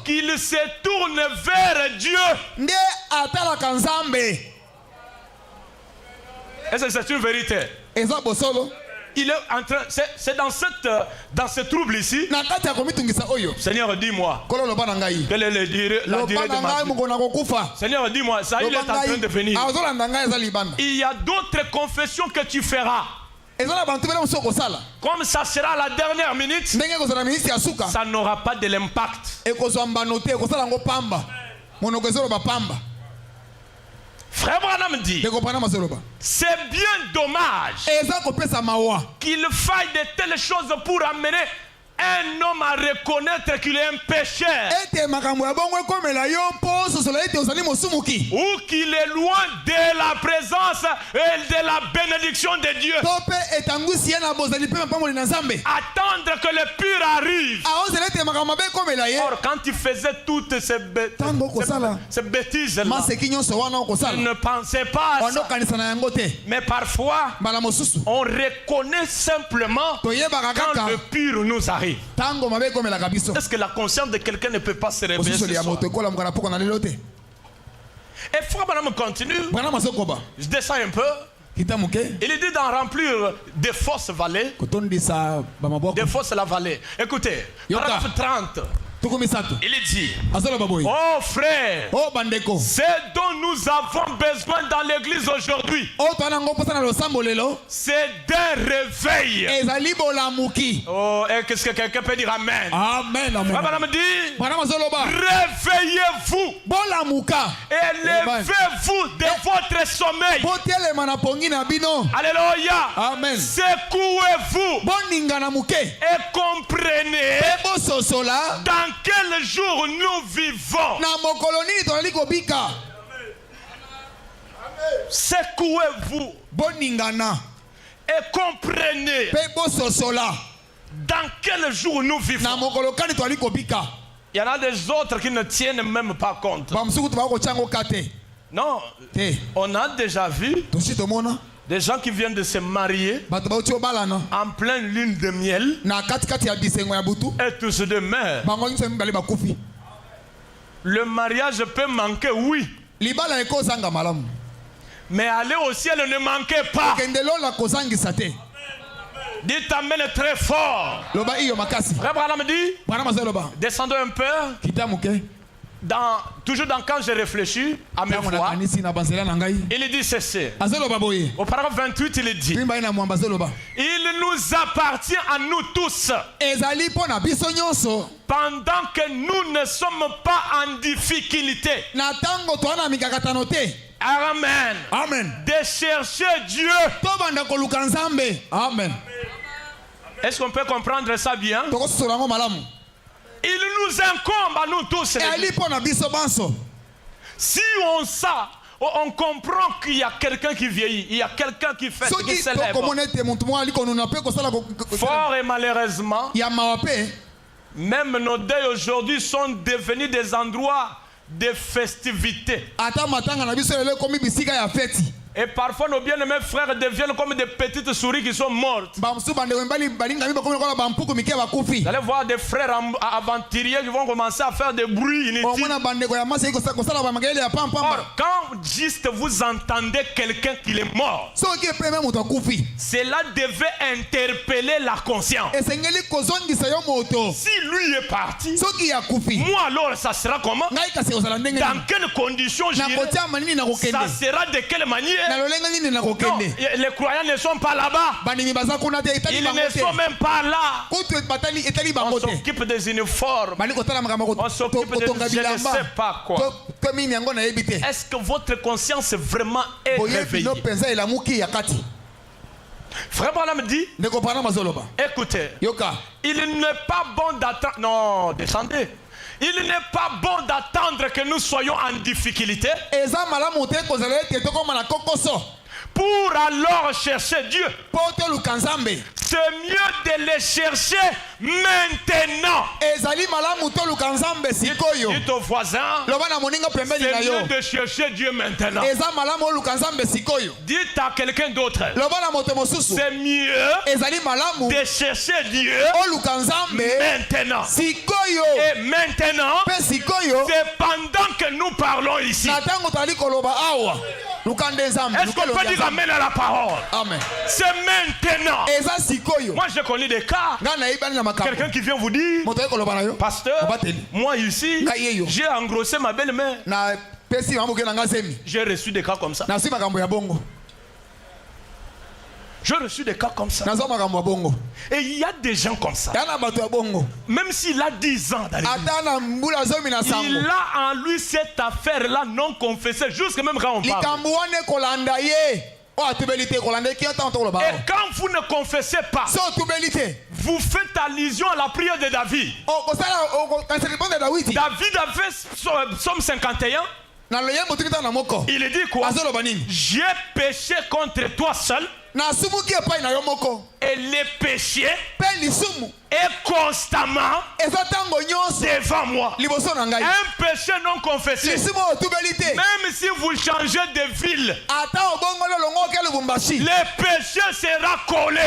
qu'il se tourne vers Dieu. Est-ce que c'est une vérité? Il est en train, c'est dans ce trouble ici. Seigneur, dis-moi. Quelle est la durée de ma vie? Seigneur, dis-moi, ça il est en train de venir. Il y a d'autres confessions que tu feras. Comme ça sera la dernière minute, ça n'aura pas de l'impact. Frère Branham dit, c'est bien dommage qu'il faille de telles choses pour amener un homme à reconnaître qu'il est un pécheur ou qu'il est loin de la présence et de la bénédiction de Dieu. Attendre que le pur arrive. Or, quand il faisait toutes ces bêtises-là, il ne pensait pas à ça. Mais parfois, on reconnaît simplement quand le pur nous arrive. Est-ce que la conscience de quelqu'un ne peut pas se réveiller ce soir? Et Frère Branham continue. Je descends un peu. Il dit d'en remplir des fausses vallées. Des fausses la vallée. Écoutez, paragraphe 30. Il dit, oh frère, ce dont nous avons besoin dans l'église aujourd'hui, c'est d'un réveil. Oh, qu'est-ce que quelqu'un peut dire? Amen. Amen. Madame dit, réveillez-vous et levez-vous de votre sommeil. Alléluia. Amen. Secouez-vous et comprenez dans quel jour nous vivons. Secouez-vous et comprenez dans quel jour nous vivons. Il y en a des autres qui ne tiennent même pas compte. Non, on a déjà vu des gens qui viennent de se marier en pleine lune de miel et tous deux meurent. Le mariage peut manquer, oui. Mais aller au ciel ne manquait pas. Dites amen très fort. Frère Branham dit, descendons un peu. Toujours quand je réfléchis à mes voix, il dit ceci. Au paragraphe 28, il dit, il nous appartient à nous tous, pendant que nous ne sommes pas en difficulté, amen, de chercher Dieu. Amen. Est-ce qu'on peut comprendre ça bien? Il nous incombe à nous tous. Si on sait, on comprend qu'il y a quelqu'un qui vieillit, il y a quelqu'un qui fait qui s'élève. Fort et malheureusement, même nos deuils aujourd'hui sont devenus des endroits de festivités. Et parfois nos bien-aimés frères deviennent comme des petites souris qui sont mortes. Vous allez voir des frères aventuriers qui vont commencer à faire des bruits inutiles. Or, quand juste vous entendez quelqu'un qui est mort, cela devait interpeller la conscience. Si lui est parti, moi alors ça sera comment? Dans quelles conditions j'irai? Ça sera de quelle manière? Non, les croyants ne sont pas là-bas. Ils ne sont même pas là. On s'occupe des uniformes. On s'occupe de je ne sais pas quoi. Est-ce que votre conscience vraiment est réveillée? Frère Branham dit, écoutez, il n'est pas bon d'attendre. Non, descendez. Il n'est pas bon d'attendre que nous soyons en difficulté pour alors chercher Dieu. C'est mieux de les chercher maintenant. Dites au voisin, c'est mieux de chercher Dieu maintenant. Dites à quelqu'un d'autre, c'est mieux de chercher Dieu maintenant. Et maintenant, c'est pendant que nous parlons ici. Est-ce qu'on peut dire amen à la parole? Amen. C'est maintenant. Moi je connais des cas. Quelqu'un qui vient vous dire, pasteur, moi ici, j'ai engrossé ma belle-mère. J'ai reçu des cas comme ça. J'ai reçu des cas comme ça. Et il y a des gens comme ça. Même s'il a 10 ans d'arrivée, il a en lui cette affaire-là non confessée, jusque même quand on parle. Et quand vous ne confessez pas, vous faites allusion à la prière de David. David a fait Psaume 51. Il dit quoi? J'ai péché contre toi seul. Et les péchés est constamment devant moi. Un péché non confessé, même si vous changez de ville, le péché sera collé.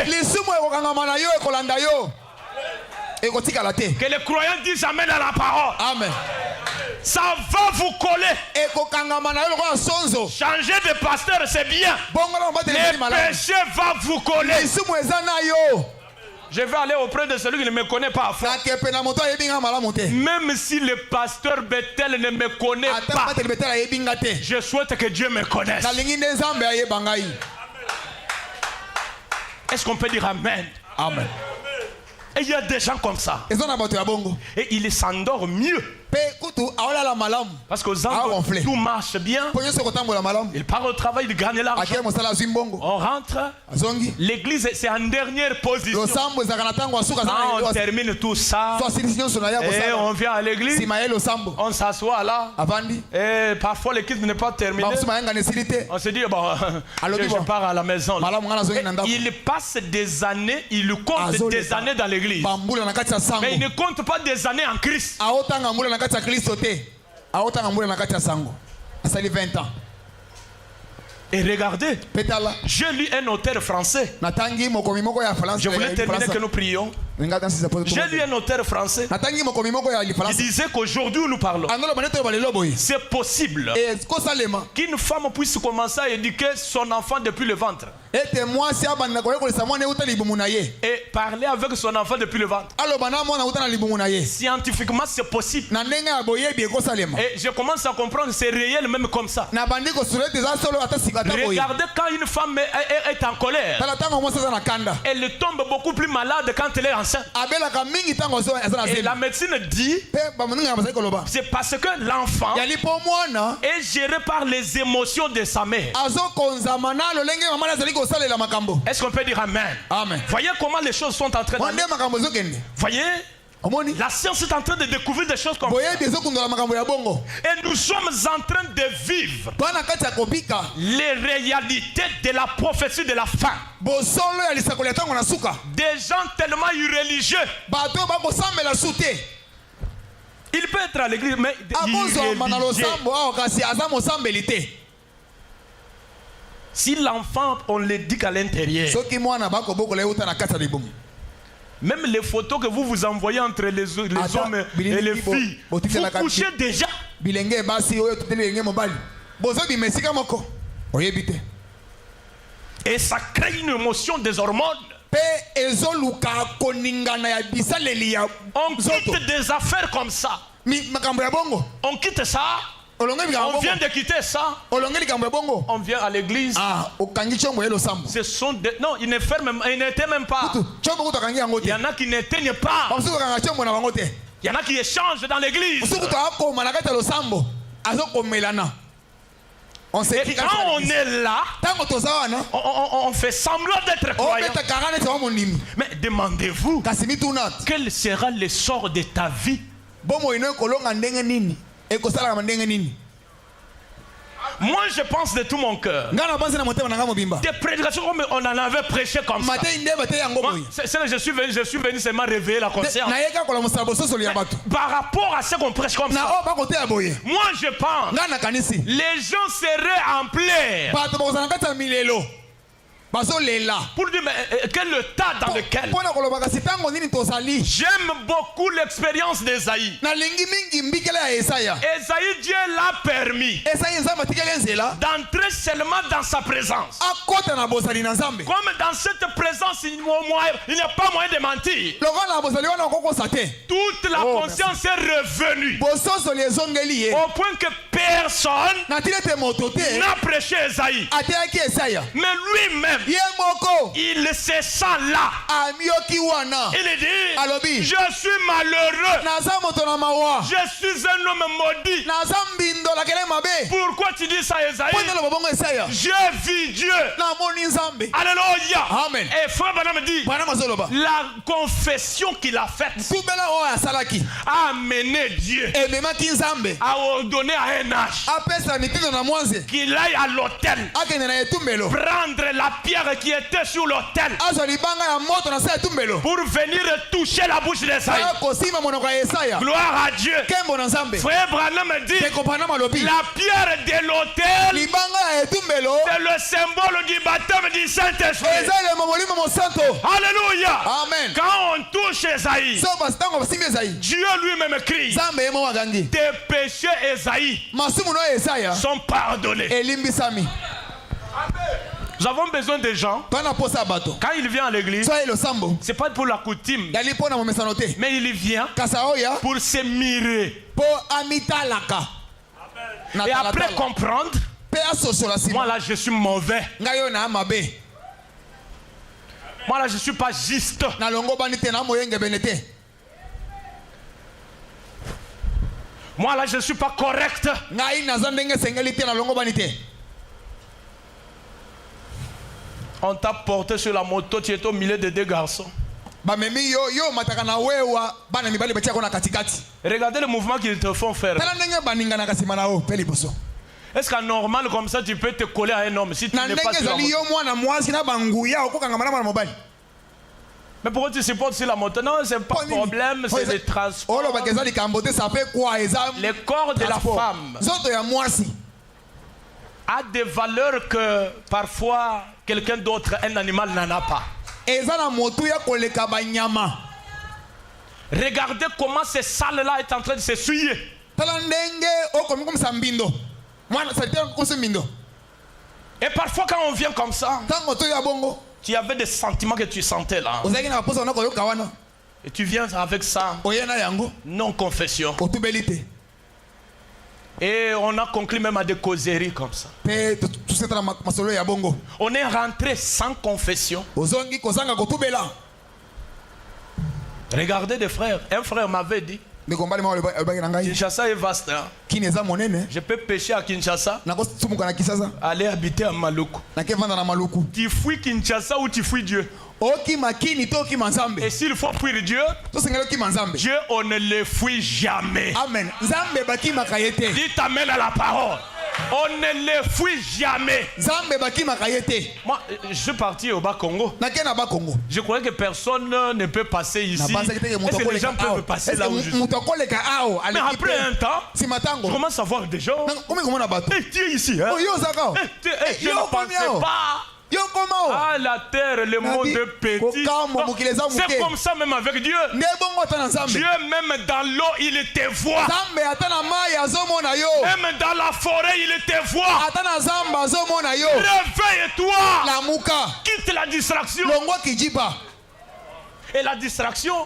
Que les croyants disent amen à la parole. Amen. Ça va vous coller. Changer de pasteur, c'est bien. Le péché va vous coller. Je vais aller auprès de celui qui ne me connaît pas. Même si le pasteur Bethel ne me connaît pas, je souhaite que Dieu me connaisse. Est-ce qu'on peut dire amen? Amen. Et il y a des gens comme ça. Et ils s'endorment mieux. Parce qu'aux endroits tout marche bien, il part au travail, il gagne l'argent. On rentre, l'église c'est en dernière position. Quand on termine tout ça, et on vient à l'église, on s'assoit là, et parfois l'église n'est pas terminée. On se dit, bon, je pars à la maison. Il passe des années, il compte des années dans l'église. Mais il ne compte pas des années en Christ. Et regardez, j'ai lu un auteur français. Je voulais terminer que nous prions. J'ai lu un auteur français qui disait qu'aujourd'hui où nous parlons, c'est possible qu'une femme puisse commencer à éduquer son enfant depuis le ventre. Et parler avec son enfant depuis le ventre. Scientifiquement, c'est possible. Et je commence à comprendre que c'est réel même comme ça. Regardez quand une femme est en colère, elle tombe beaucoup plus malade quand elle est enceinte. Et la médecine dit c'est parce que l'enfant est géré par les émotions de sa mère. Est-ce qu'on peut dire amen? Amen. Voyez comment les choses sont en train de... Voyez, la science est en train de découvrir des choses comme ça. Et nous sommes en train de vivre les réalités de la prophétie de la fin. Des gens tellement irréligieux. Il peut être à l'église, mais si l'enfant, on l'éduque à l'intérieur, même les photos que vous vous envoyez entre les hommes et les filles, vous couchez déjà. Et ça crée une émotion des hormones. On quitte des affaires comme ça. On quitte ça. On vient de quitter ça. On vient à l'église. Ce sont des... Non, ils n'étaient même pas. Il y en a qui n'éteignent pas. Il y en a qui échangent dans l'église. Et quand on est là, on fait semblant d'être croyant. Mais demandez-vous, quel sera le sort de ta vie? Moi je pense de tout mon cœur. Des prédications comme on en avait prêché comme ça. Moi, je suis venu seulement réveiller la conscience. Par rapport à ce qu'on prêche comme ça, moi je pense les gens seraient en pleurs pour dire mais quel est le tas dans lequel j'aime beaucoup l'expérience d'Esaïe. Esaïe, Dieu l'a permis d'entrer seulement dans sa présence. Comme dans cette présence il n'y a pas moyen de mentir. Toute la conscience est revenue au point que personne n'a prêché Esaïe. Mais lui-même il se sent là. Il dit je suis malheureux. Je suis un homme maudit. Pourquoi tu dis ça, Esaïe? Je vis Dieu. Alléluia. Amen. Et frère Branham dit la confession qu'il a faite a amené Dieu à ordonner à un âge qu'il aille à l'autel prendre la pierre qui était sur l'autel pour venir toucher la bouche d'Esaïe. Gloire à Dieu. Frère Branham dit la pierre de l'autel c'est le symbole du baptême du Saint-Esprit. Alléluia. Amen. Quand on touche Esaïe, Dieu lui-même crie tes péchés Esaïe sont pardonnés. Nous avons besoin de gens, quand il vient à l'église, ce n'est pas pour la coutume, mais il vient pour se mirer. Et après comprendre, moi là je suis mauvais. Moi là je ne suis pas juste. Moi là je ne suis pas correct. On t'a porté sur la moto, tu es au milieu de deux garçons. Regardez le mouvement qu'ils te font faire. Est-ce qu'à normal comme ça tu peux te coller à un homme si tu n'es pas sur la moto? Mais pourquoi tu supportes sur la moto? Non, c'est pas le problème, c'est le transport. Le corps de la femme a des valeurs que parfois quelqu'un d'autre, un animal, n'en a pas. Regardez comment ce sale-là est en train de se souiller. Et parfois quand on vient comme ça, tu avais des sentiments que tu sentais là. Et tu viens avec ça. Non confession. Et on a conclu même à des causeries comme ça. On est rentré sans confession. Regardez des frères. Un frère m'avait dit Kinshasa est vaste. Hein? Je peux pêcher à Kinshasa, aller habiter à Maluku. Tu fuis Kinshasa ou tu fuis Dieu? Et s'il faut fuir Dieu, Dieu on ne le fuit jamais. Amen. Dites amen à la parole. On ne le fuit jamais. Moi, je suis parti au Bas-Congo. Je croyais que personne ne peut passer ici. Est-ce que les gens peuvent passer là où je suis? Mais après un temps, je commence à voir des gens. Et tu es ici. Hein? Je ne pensais pas. Ah, la terre, le monde est petit. C'est comme ça même avec Dieu. Dieu même dans l'eau, il te voit. Même dans la forêt, il te voit. Réveille-toi. Quitte la distraction. Et la distraction,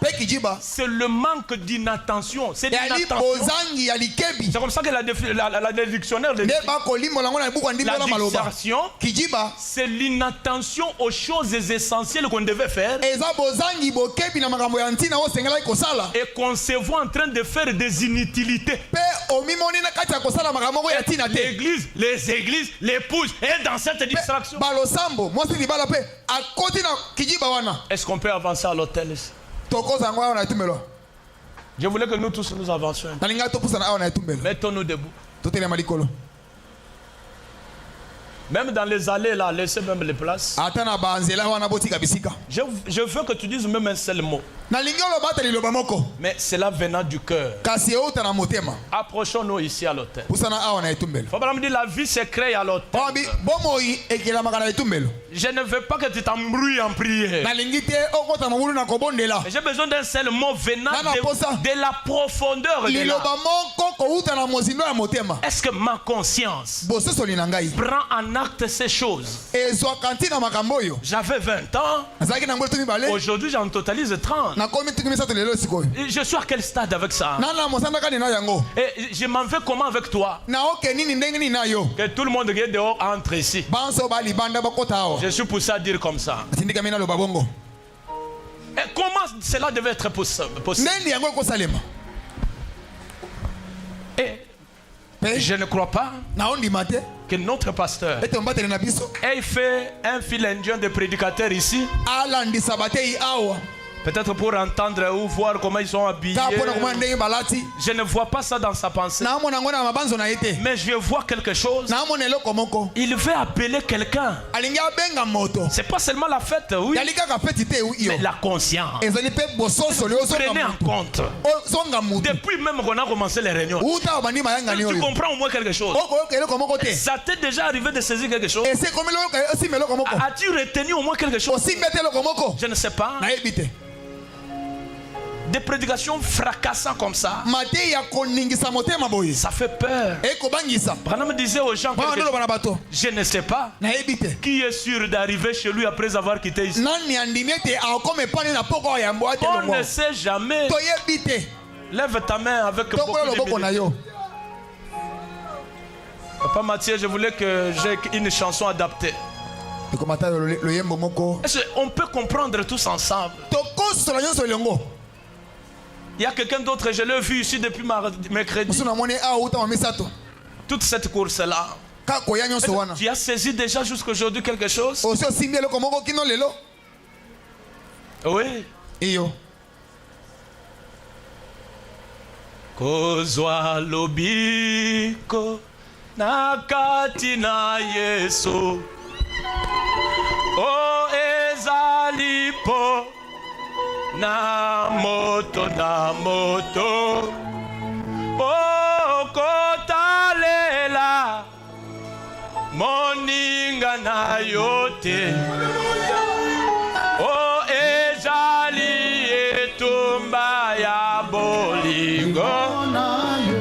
c'est le manque d'inattention. C'est l'inattention. C'est comme ça que la dictionnaire dit. La distraction, c'est l'inattention aux choses essentielles qu'on devait faire. Et qu'on se voit en train de faire des inutilités. l'église, les églises, l'épouse est dans cette distraction. Est-ce qu'on peut avancer à l'hôtel ici? Je voulais que nous tous nous avancions. Mettons-nous debout. Même dans les allées là, laissez même les places. Je veux que tu dises même un seul mot. Mais cela venant du cœur. Approchons-nous ici à l'autel. Faut pas me dire la vie se crée à l'autel. Je ne veux pas que tu t'embrouilles en prière. J'ai besoin d'un seul mot venant de la profondeur de l'âme. Est-ce que ma conscience prend en acte ces choses? J'avais 20 ans. Aujourd'hui j'en totalise 30. Je suis à quel stade avec ça? Et je m'en vais comment avec toi? Que tout le monde qui est dehors entre ici. Je suis poussé à dire comme ça. Et comment cela devait être possible? Et je ne crois pas que notre pasteur ait fait un fil indien de prédicateurs ici. Peut-être pour entendre ou voir comment ils sont habillés. Je ne vois pas ça dans sa pensée. Mais je vois quelque chose. Il veut appeler quelqu'un. C'est pas seulement la fête, oui. Mais la conscience. Prenez en compte. Depuis même qu'on a commencé les réunions. Tu comprends au moins quelque chose. Ça t'est déjà arrivé de saisir quelque chose? As-tu retenu au moins quelque chose? Je ne sais pas. Des prédications fracassantes comme ça, ça fait peur. Branham disait aux gens, je ne sais pas qui est sûr d'arriver chez lui après avoir quitté ici. On ne sait jamais. Lève ta main avec beaucoup d'humilité. Papa Mathieu, je voulais que j'ai une chanson adaptée. On peut comprendre tous ensemble. Il y a quelqu'un d'autre, je l'ai vu ici depuis mercredi. Toute cette course-là. Tu as saisi déjà jusqu'à aujourd'hui quelque chose? Oui. Kozwa lobiko nakati na Yesu. O ezalipo. Na moto okotalela moninga na yote o ezali etumba ya bolingo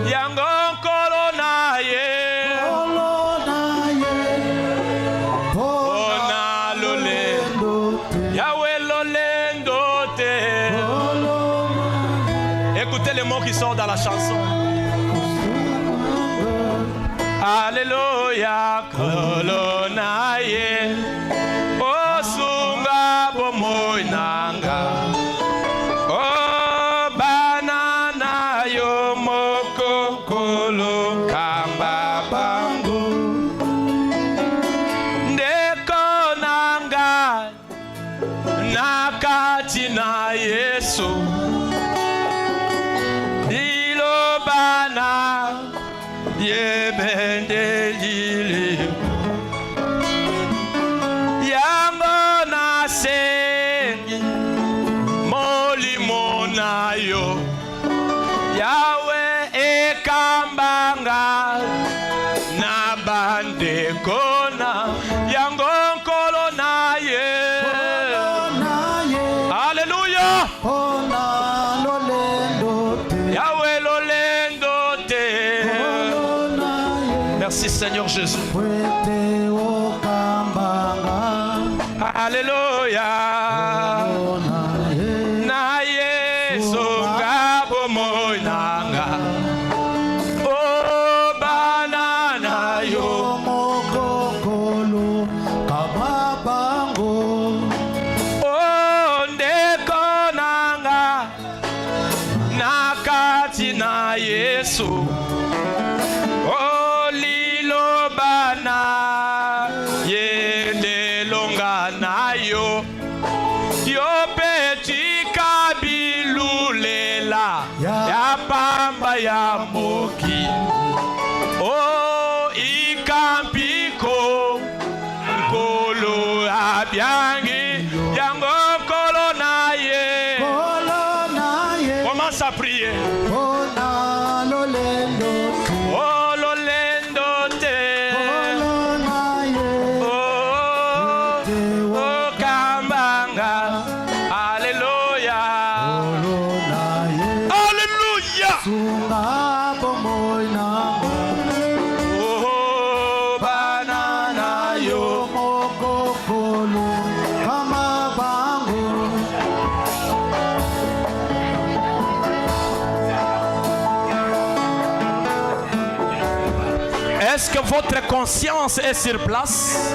yango nkolo na ye ona lolendo yawe lolendo. Écoutez les mots qui sortent dans la chanson. Alléluia, kolonaye, osunga bomoinanga, o banana yo moko kolo kamba bangu, ndeko nanga nakati na Yesu. Yebendelili yango na sengi molimo na yo yawe ekambanga na bandeko na yango nkolo na ye. Alléluia. Yawe lolendo te. Merci Seigneur Jésus. Alléluia. Na Yesu ngabo moinanga. Oh banana yo mokokolo kababango. Oh ndeko nanga nakati na Yesu. nayo yo peti kabilulela ya pamba ya moki o ikampiko kolo abyangi yango kolo naye. Commence à prier. Est-ce que votre conscience est sur place?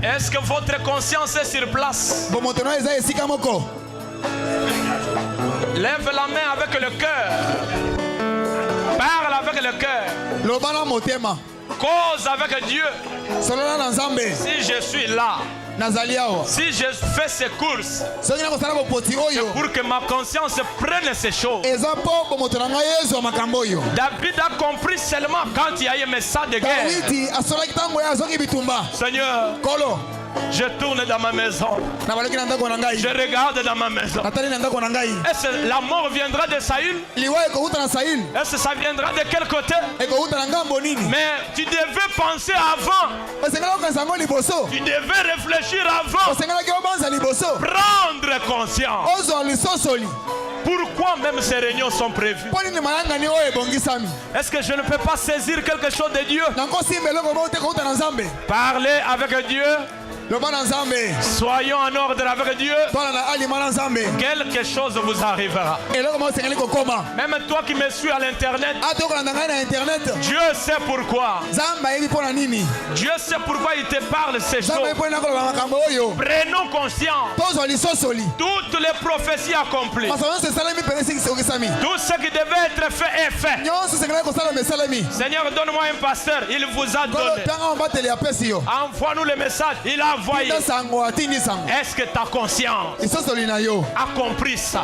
Est-ce que votre conscience est sur place? Lève la main avec le cœur. Parle avec le cœur. Cause avec Dieu. Si je suis là, si je fais ces courses, c'est pour que ma conscience prenne ces choses. David a compris seulement quand il y a eu un message de guerre. Seigneur, je tourne dans ma maison. Je regarde dans ma maison. Est-ce que la mort viendra de Saül? Est-ce que ça viendra de quel côté? Mais tu devais penser avant. Tu devais réfléchir avant. Prendre conscience. Pourquoi même ces réunions sont prévues? Est-ce que je ne peux pas saisir quelque chose de Dieu? Parler avec Dieu. Soyons en ordre avec Dieu. Quelque chose vous arrivera. Même toi qui me suis à l'internet, Dieu sait pourquoi. Dieu sait pourquoi il te parle ces choses. Prenons conscience. Toutes les prophéties accomplies. Tout ce qui devait être fait est fait. Seigneur, donne-moi un pasteur. Il vous a donné. Envoie-nous le message. Il a envoyé. Est-ce que ta conscience a compris ça?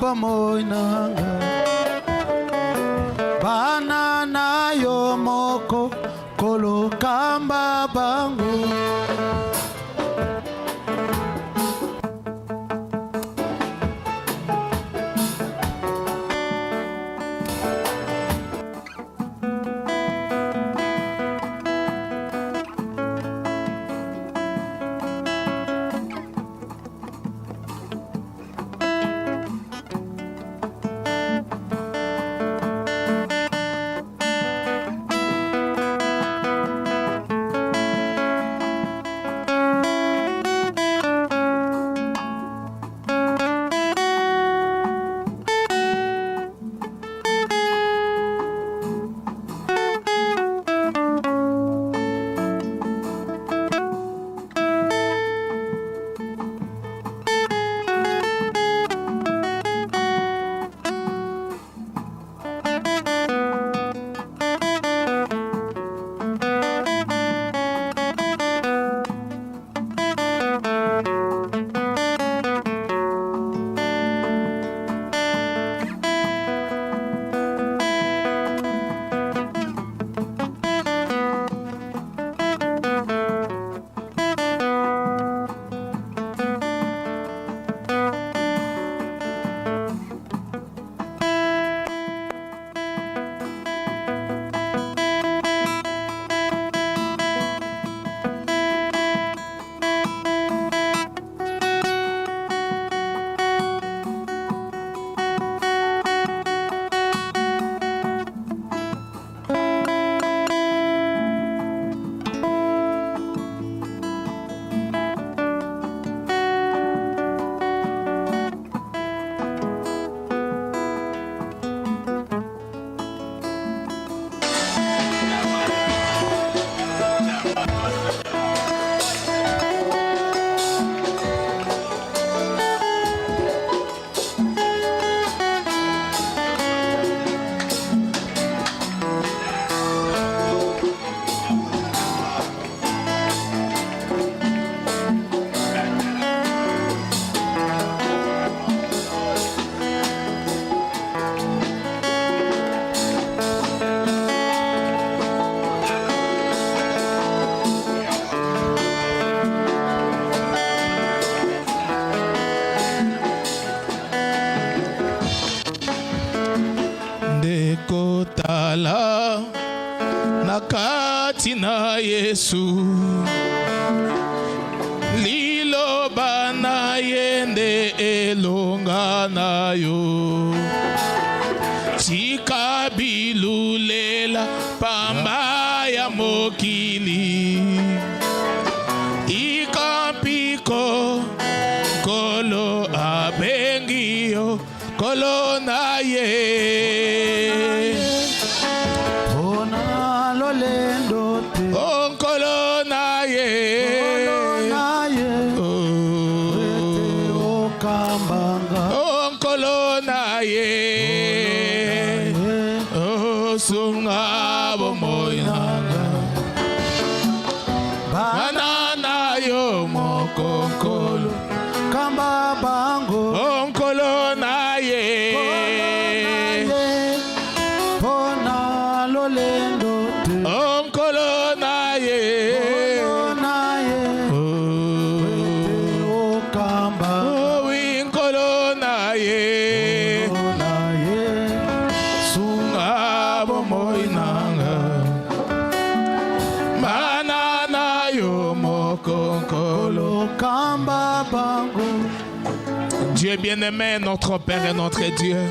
bomoi nanga bana na yo moko kolokamba bango. Ndekotala nakati na Yesu liloba na yende elonga na yo tikabilulela pamba ya mokili ikampiko kolo abengio kolo na ye ona lolendo te onkolo na ye rete okambanga onkolo na ye osunga bomoinanga banana yo mokonkolo kamba bango onkolo na ye pona lolendo te onkolo na ye rete okamba winkolo na ye sunga bomoinanga banana yo mokonkolo kamba bango. Dieu bien-aimé, notre Père et notre Dieu,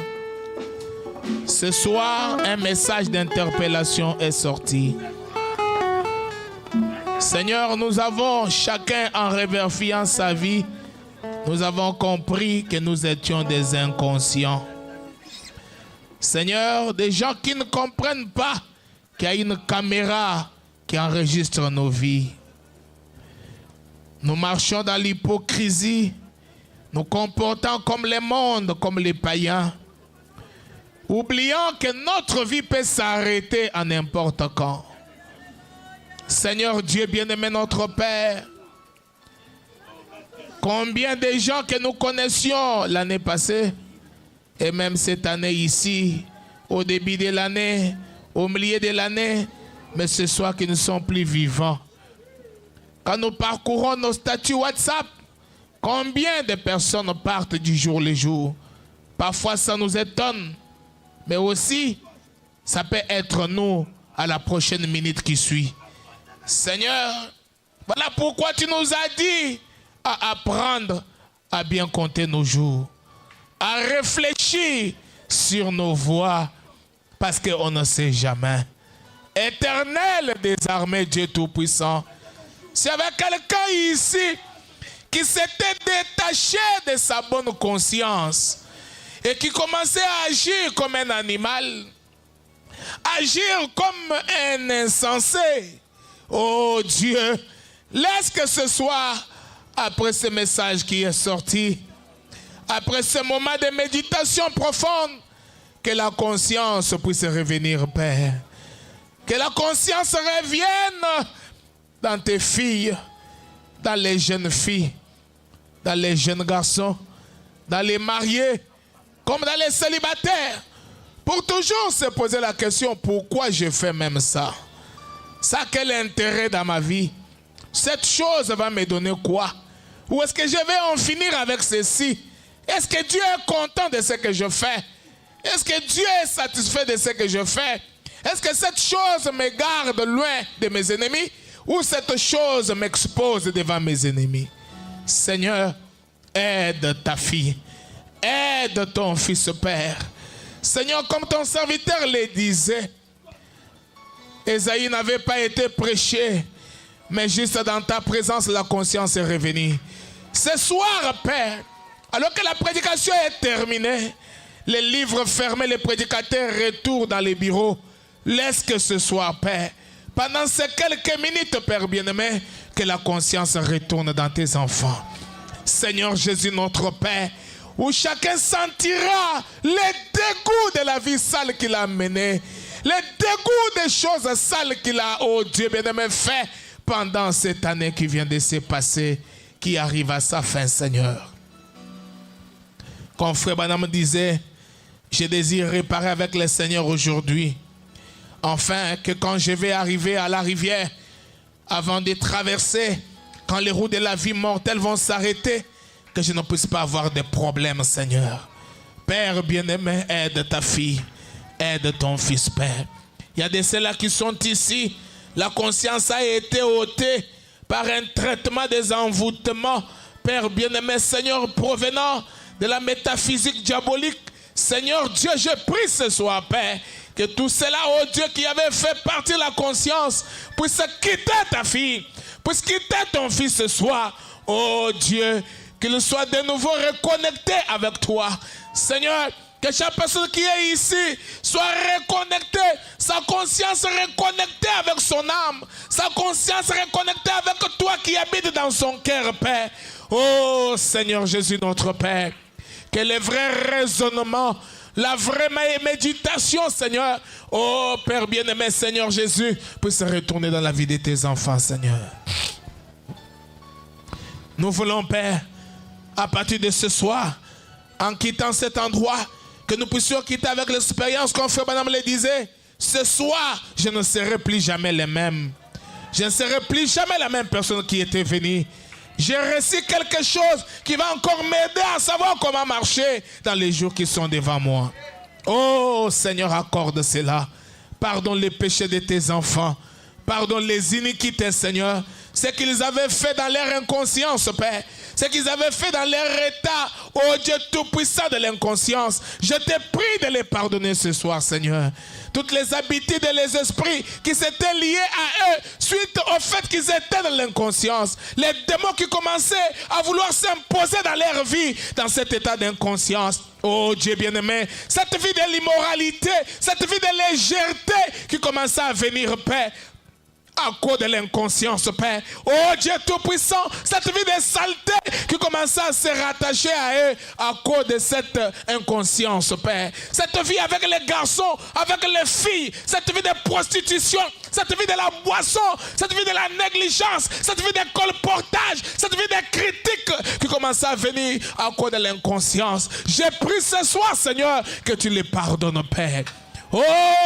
ce soir, un message d'interpellation est sorti. Seigneur, nous avons chacun en révérifiant sa vie, nous avons compris que nous étions des inconscients. Seigneur, des gens qui ne comprennent pas qu'il y a une caméra qui enregistre nos vies. Nous marchons dans l'hypocrisie, nous comportons comme le monde, comme les païens, oubliant que notre vie peut s'arrêter à n'importe quand. Seigneur Dieu bien-aimé, notre Père, combien de gens que nous connaissions l'année passée Et même cette année ici, au début de l'année, au milieu de l'année, mais ce soir qui ne sont plus vivants. Quand nous parcourons nos statuts WhatsApp, combien de personnes partent du jour le jour? Parfois ça nous étonne, mais aussi ça peut être nous à la prochaine minute qui suit. Seigneur, voilà pourquoi tu nous as dit à apprendre à bien compter nos jours, à réfléchir sur nos voies, parce qu'on ne sait jamais. Éternel des armées, Dieu Tout-Puissant, s'il y avait quelqu'un ici qui s'était détaché de sa bonne conscience et qui commençait à agir comme un animal, agir comme un insensé, oh Dieu, laisse que ce soit, après ce message qui est sorti, après ce moment de méditation profonde, que la conscience puisse revenir, Père. Que la conscience revienne dans tes filles, dans les jeunes filles, dans les jeunes garçons, dans les mariés, comme dans les célibataires. Pour toujours se poser la question, pourquoi je fais même ça? Ça a quel intérêt dans ma vie? Cette chose va me donner quoi? Ou est-ce que je vais en finir avec ceci? Est-ce que Dieu est content de ce que je fais? Est-ce que Dieu est satisfait de ce que je fais? Est-ce que cette chose me garde loin de mes ennemis? Ou cette chose m'expose devant mes ennemis? Seigneur, aide ta fille. Aide ton fils, Père. Seigneur, comme ton serviteur le disait, Ésaïe n'avait pas été prêché, mais juste dans ta présence, la conscience est revenue. Ce soir, Père, alors que la prédication est terminée, les livres fermés, les prédicateurs retournent dans les bureaux. Laisse que ce soit, Père. Pendant ces quelques minutes, Père bien-aimé, que la conscience retourne dans tes enfants. Seigneur Jésus, notre Père, où chacun sentira les dégoûts de la vie sale qu'il a menée, les dégoûts des choses sales qu'il a, oh Dieu bien-aimé, fait pendant cette année qui vient de se passer, qui arrive à sa fin, Seigneur. Comme Frère Branham disait, je désire réparer avec le Seigneur aujourd'hui, afin que quand je vais arriver à la rivière, avant de traverser, quand les roues de la vie mortelle vont s'arrêter, que je ne puisse pas avoir de problème, Seigneur. Père bien-aimé, aide ta fille, aide ton fils, Père. Il y a de ceux-là qui sont ici, la conscience a été ôtée par un traitement des envoûtements, Père bien-aimé, Seigneur, provenant de la métaphysique diabolique. Seigneur Dieu, je prie ce soir, Père, que tout cela, oh Dieu, qui avait fait partir la conscience, puisse quitter ta fille, puisse quitter ton fils ce soir. Oh Dieu, qu'il soit de nouveau reconnecté avec toi. Seigneur, que chaque personne qui est ici soit reconnectée, sa conscience reconnectée avec son âme, sa conscience reconnectée avec toi qui habites dans son cœur, Père. Oh Seigneur Jésus, notre Père, que les vrais raisonnements, la vraie méditation, Seigneur, oh Père bien-aimé, Seigneur Jésus, puisse retourner dans la vie de tes enfants, Seigneur. Nous voulons, Père, à partir de ce soir, en quittant cet endroit, que nous puissions quitter avec l'expérience, comme Frère Branham le disait. Ce soir, je ne serai plus jamais le même. Je ne serai plus jamais la même personne qui était venue. J'ai reçu quelque chose qui va encore m'aider à savoir comment marcher dans les jours qui sont devant moi. Oh Seigneur, accorde cela. Pardonne les péchés de tes enfants. Pardonne les iniquités, Seigneur. Ce qu'ils avaient fait dans leur inconscience, Père. Ce qu'ils avaient fait dans leur état, oh Dieu tout-puissant de l'inconscience. Je te prie de les pardonner ce soir, Seigneur. Toutes les habitudes et les esprits qui s'étaient liés à eux suite au fait qu'ils étaient dans l'inconscience. Les démons qui commençaient à vouloir s'imposer dans leur vie, dans cet état d'inconscience. Oh Dieu bien-aimé, cette vie de l'immoralité, cette vie de légèreté qui commençait à venir, Père, à cause de l'inconscience, Père. Oh Dieu Tout-Puissant, cette vie de saleté qui commençait à se rattacher à eux à cause de cette inconscience, Père. Cette vie avec les garçons, avec les filles, cette vie de prostitution, cette vie de la boisson, cette vie de la négligence, cette vie de colportage, cette vie de critique qui commence commencé à venir à cause de l'inconscience. J'ai pris ce soir, Seigneur, que tu les pardonnes, Père. Oh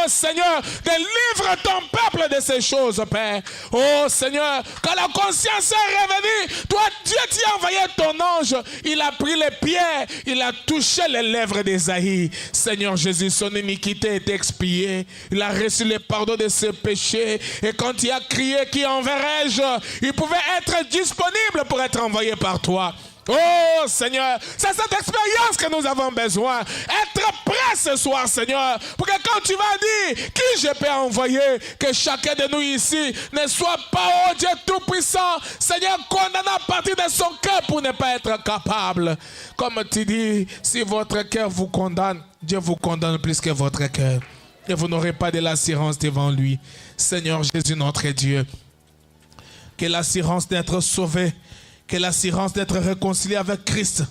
Seigneur, délivre ton peuple de ces choses, Père. Oh Seigneur, quand la conscience est revenue, toi Dieu t'y a envoyé ton ange. Il a pris les pierres, il a touché les lèvres d'Ésaïe. Seigneur Jésus, son iniquité est expiée. Il a reçu le pardon de ses péchés. Et quand il a crié, qui enverrai-je? Il pouvait être disponible pour être envoyé par toi. Oh Seigneur, c'est cette expérience que nous avons besoin. Être prêt ce soir, Seigneur, pour que quand tu vas dire qui je peux envoyer, que chacun de nous ici ne soit pas, oh Dieu Tout-Puissant, Seigneur, condamné à partir de son cœur pour ne pas être capable. Comme tu dis, si votre cœur vous condamne, Dieu vous condamne plus que votre cœur. Et vous n'aurez pas de l'assurance devant lui. Seigneur Jésus, notre Dieu, que l'assurance d'être sauvé, que l'assurance d'être réconcilié avec Christ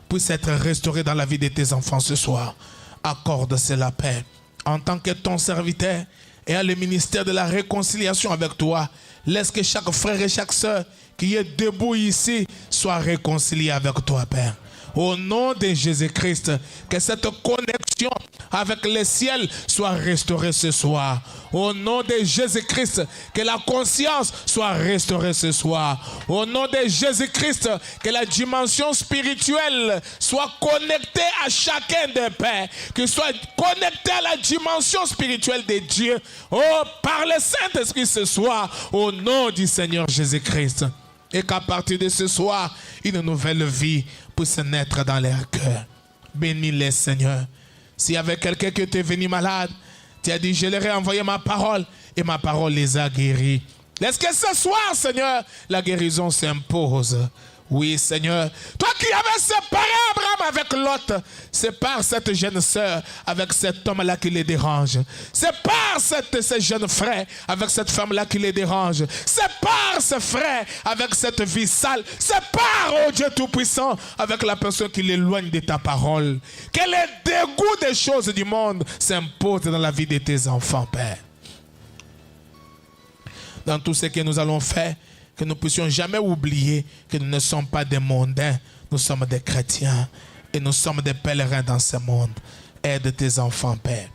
puisse être restaurée dans la vie de tes enfants ce soir. Accorde cela, Père. En tant que ton serviteur et à le ministère de la réconciliation avec toi, laisse que chaque frère et chaque sœur qui est debout ici soit réconcilié avec toi, Père. Au nom de Jésus-Christ, que cette connexion avec le ciel soit restaurée ce soir. Au nom de Jésus-Christ, que la conscience soit restaurée ce soir. Au nom de Jésus-Christ, que la dimension spirituelle soit connectée à chacun des pères, qu'il soit connecté à la dimension spirituelle de Dieu. Oh, par le Saint-Esprit ce soir, au nom du Seigneur Jésus-Christ. Et qu'à partir de ce soir, une nouvelle vie puisse naître dans leur cœur. Bénis-les, Seigneur. S'il y avait quelqu'un qui était venu malade, tu as dit, je leur ai envoyé ma parole et ma parole les a guéris. Laisse que ce soir, Seigneur, la guérison s'impose. Oui, Seigneur. Toi qui avais séparé Abraham avec Lot, sépare cette jeune sœur avec cet homme-là qui les dérange. Sépare ce jeune frère avec cette femme-là qui les dérange. Sépare ce frère avec cette vie sale. Sépare, oh Dieu Tout-Puissant, avec la personne qui l'éloigne de ta parole. Que le dégoût des choses du monde s'impose dans la vie de tes enfants, Père. Dans tout ce que nous allons faire, que nous ne puissions jamais oublier que nous ne sommes pas des mondains, nous sommes des chrétiens et nous sommes des pèlerins dans ce monde. Aide tes enfants, Père.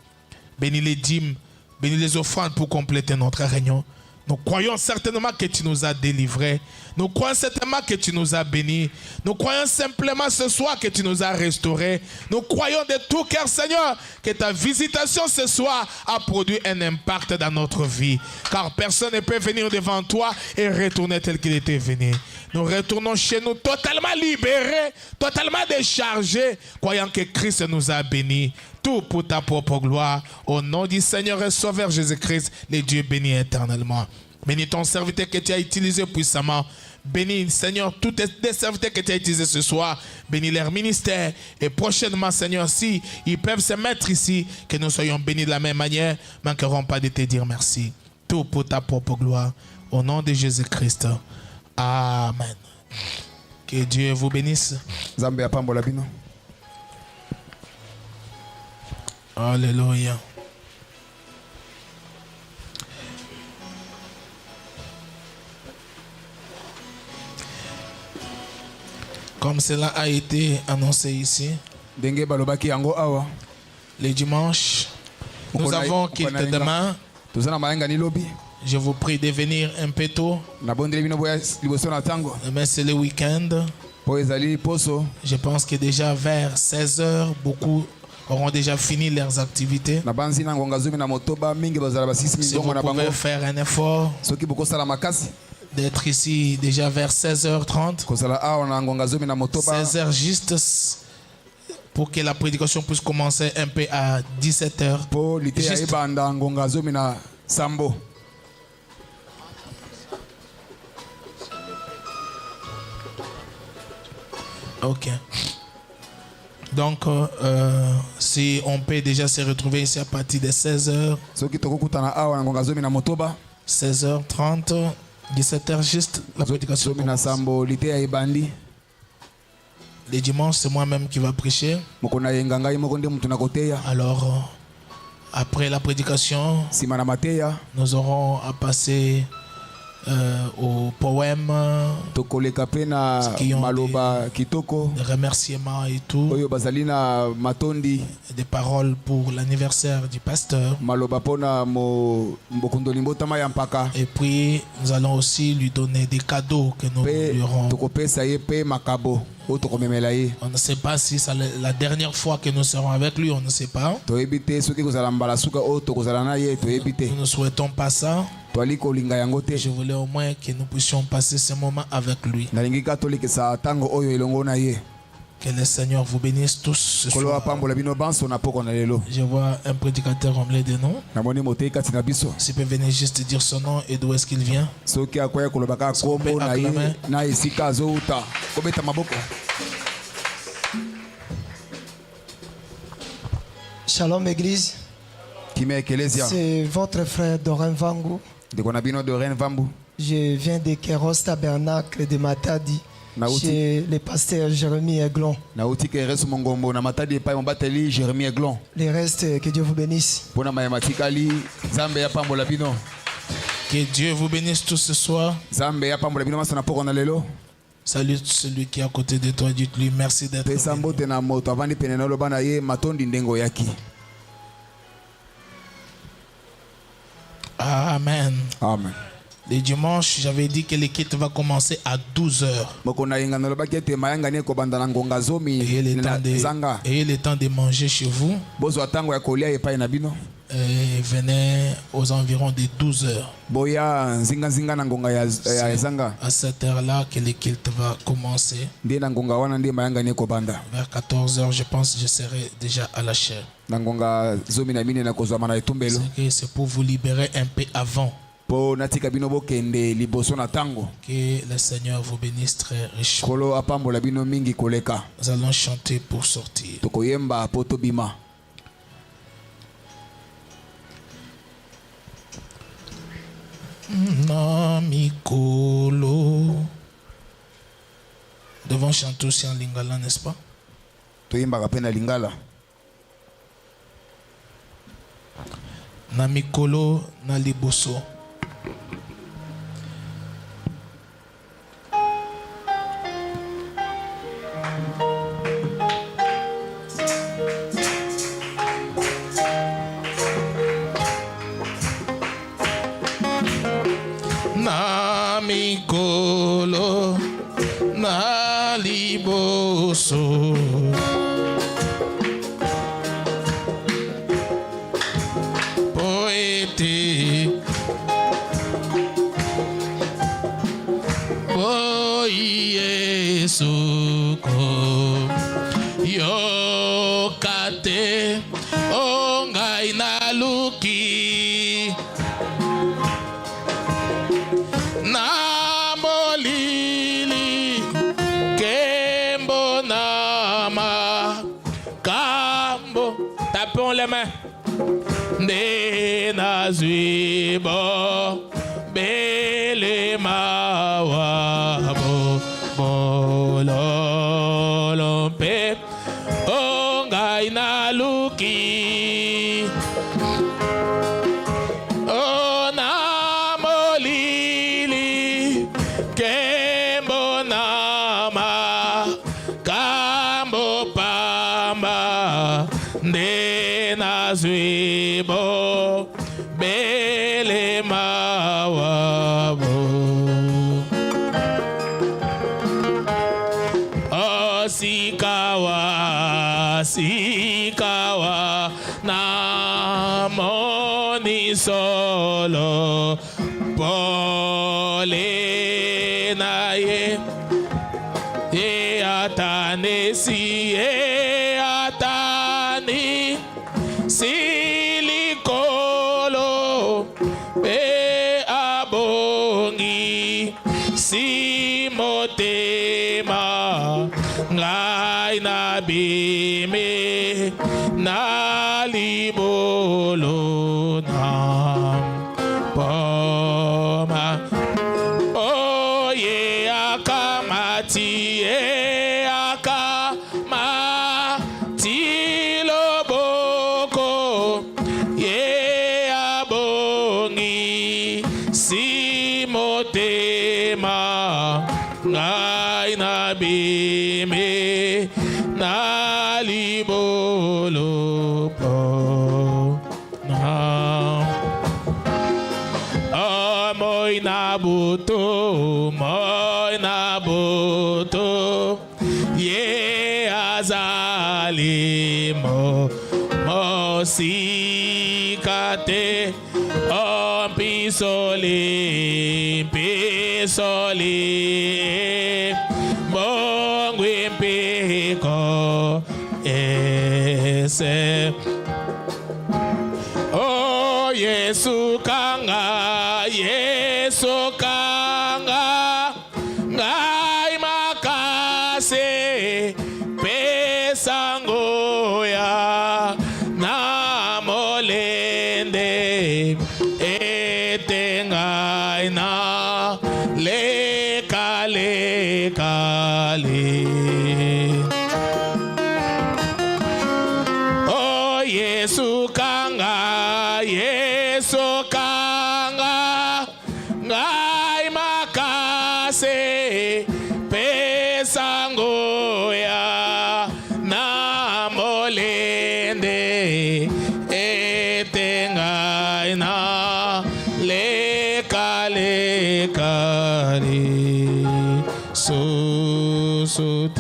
Bénis les dîmes, bénis les offrandes pour compléter notre réunion. Nous croyons certainement que tu nous as délivrés. Nous croyons certainement que tu nous as bénis. Nous croyons simplement ce soir que tu nous as restaurés. Nous croyons de tout cœur, Seigneur, que ta visitation ce soir a produit un impact dans notre vie. Car personne ne peut venir devant toi et retourner tel qu'il était venu. Nous retournons chez nous totalement libérés, totalement déchargés, croyant que Christ nous a bénis. Tout pour ta propre gloire. Au nom du Seigneur et Sauveur Jésus-Christ, les dieux bénis éternellement. Bénis ton serviteur que tu as utilisé puissamment. Bénis, Seigneur, tous les serviteurs que tu as utilisés ce soir. Bénis leur ministère. Et prochainement, Seigneur, si ils peuvent se mettre ici, que nous soyons bénis de la même manière, manqueront pas de te dire merci. Tout pour ta propre gloire. Au nom de Jésus-Christ. Amen. Que Dieu vous bénisse. Alléluia. Comme cela a été annoncé ici, le dimanche, nous avons quitté demain. Je vous prie de venir un peu tôt. Mais c'est le week-end. Je pense que déjà vers 16h, beaucoup auront déjà fini leurs activités. Si vous pouvez faire un effort d'être ici déjà vers 16h30, 16h juste, pour que la prédication puisse commencer un peu à 17h. Juste. Ok. Donc, si on peut déjà se retrouver ici à partir de 16h, 16h30, 17h juste, la prédication commence. Les dimanches, c'est moi-même qui va prêcher. Alors, après la prédication, nous aurons à passer au poème, qui ont des remerciements et tout, des paroles pour l'anniversaire du pasteur. Et puis nous allons aussi lui donner des cadeaux que nous lui aurons. On ne sait pas si c'est la dernière fois que nous serons avec lui, on ne sait pas. Nous ne souhaitons pas ça. Je voulais au moins que nous puissions passer ce moment avec lui. Que le Seigneur vous bénisse tous ce soir. Je vois un prédicateur anglais de nom. S'il peut venir juste dire son nom et d'où est-ce qu'il vient. Shalom Église. C'est votre frère Dorin Vangu. Je viens de Kéros Tabernacle de Matadi. Chez le pasteur Jérémie Aiglon. Les restes, que Dieu vous bénisse. Que Dieu vous bénisse tous ce soir. Salut celui qui est à côté de toi, dites-lui merci d'être venu. Amen. Amen. Le dimanche, j'avais dit que l'équipe va commencer à 12h. Ayez le temps de manger chez vous. Et venez aux environs de 12h. À cette heure-là que l'équipe va commencer. Vers 14h, je pense que je serai déjà à la chaire. C'est pour vous libérer un peu avant. Que le Seigneur vous bénisse très richement. Nous allons chanter pour sortir. Namikolo. Devons chanter aussi en lingala, n'est-ce pas? Namikolo na liboso. Namikolo na liboso. Poete Yesuko yokate ongai na luki na molili kembo nama kambo. Tapons les mains. De nazwibo bele mawabo bololompe ongai na luki ona molili kembo nama kambo pamba de nazwibo bele mawabo. Sikawa, sikawa, na moni solo, pole na ye, atane si atani, silikolo, be abongi, simotema. Ngai na bime na libolo na poma oye akamati akamati loboko ye abongi simote bime na libolo na moi na buto ye azali mo sikate pisoli mongwe mpiko ese oh Yesu kanga ngai makase pesango ya na molende etengai na lekale oh Yesu kanga ngai makase pesango ya na molende etengai na lekale susut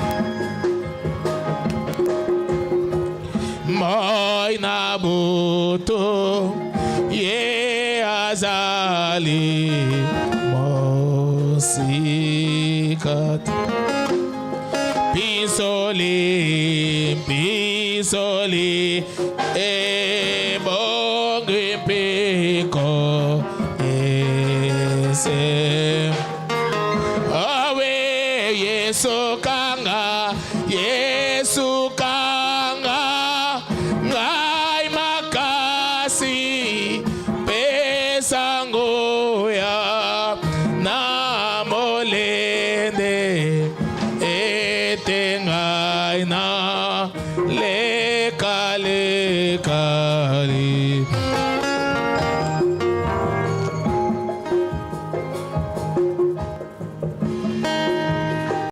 moi na buto ye azali mosikat pisoli e bonge peko ese awe Yesu kanga ngai makasi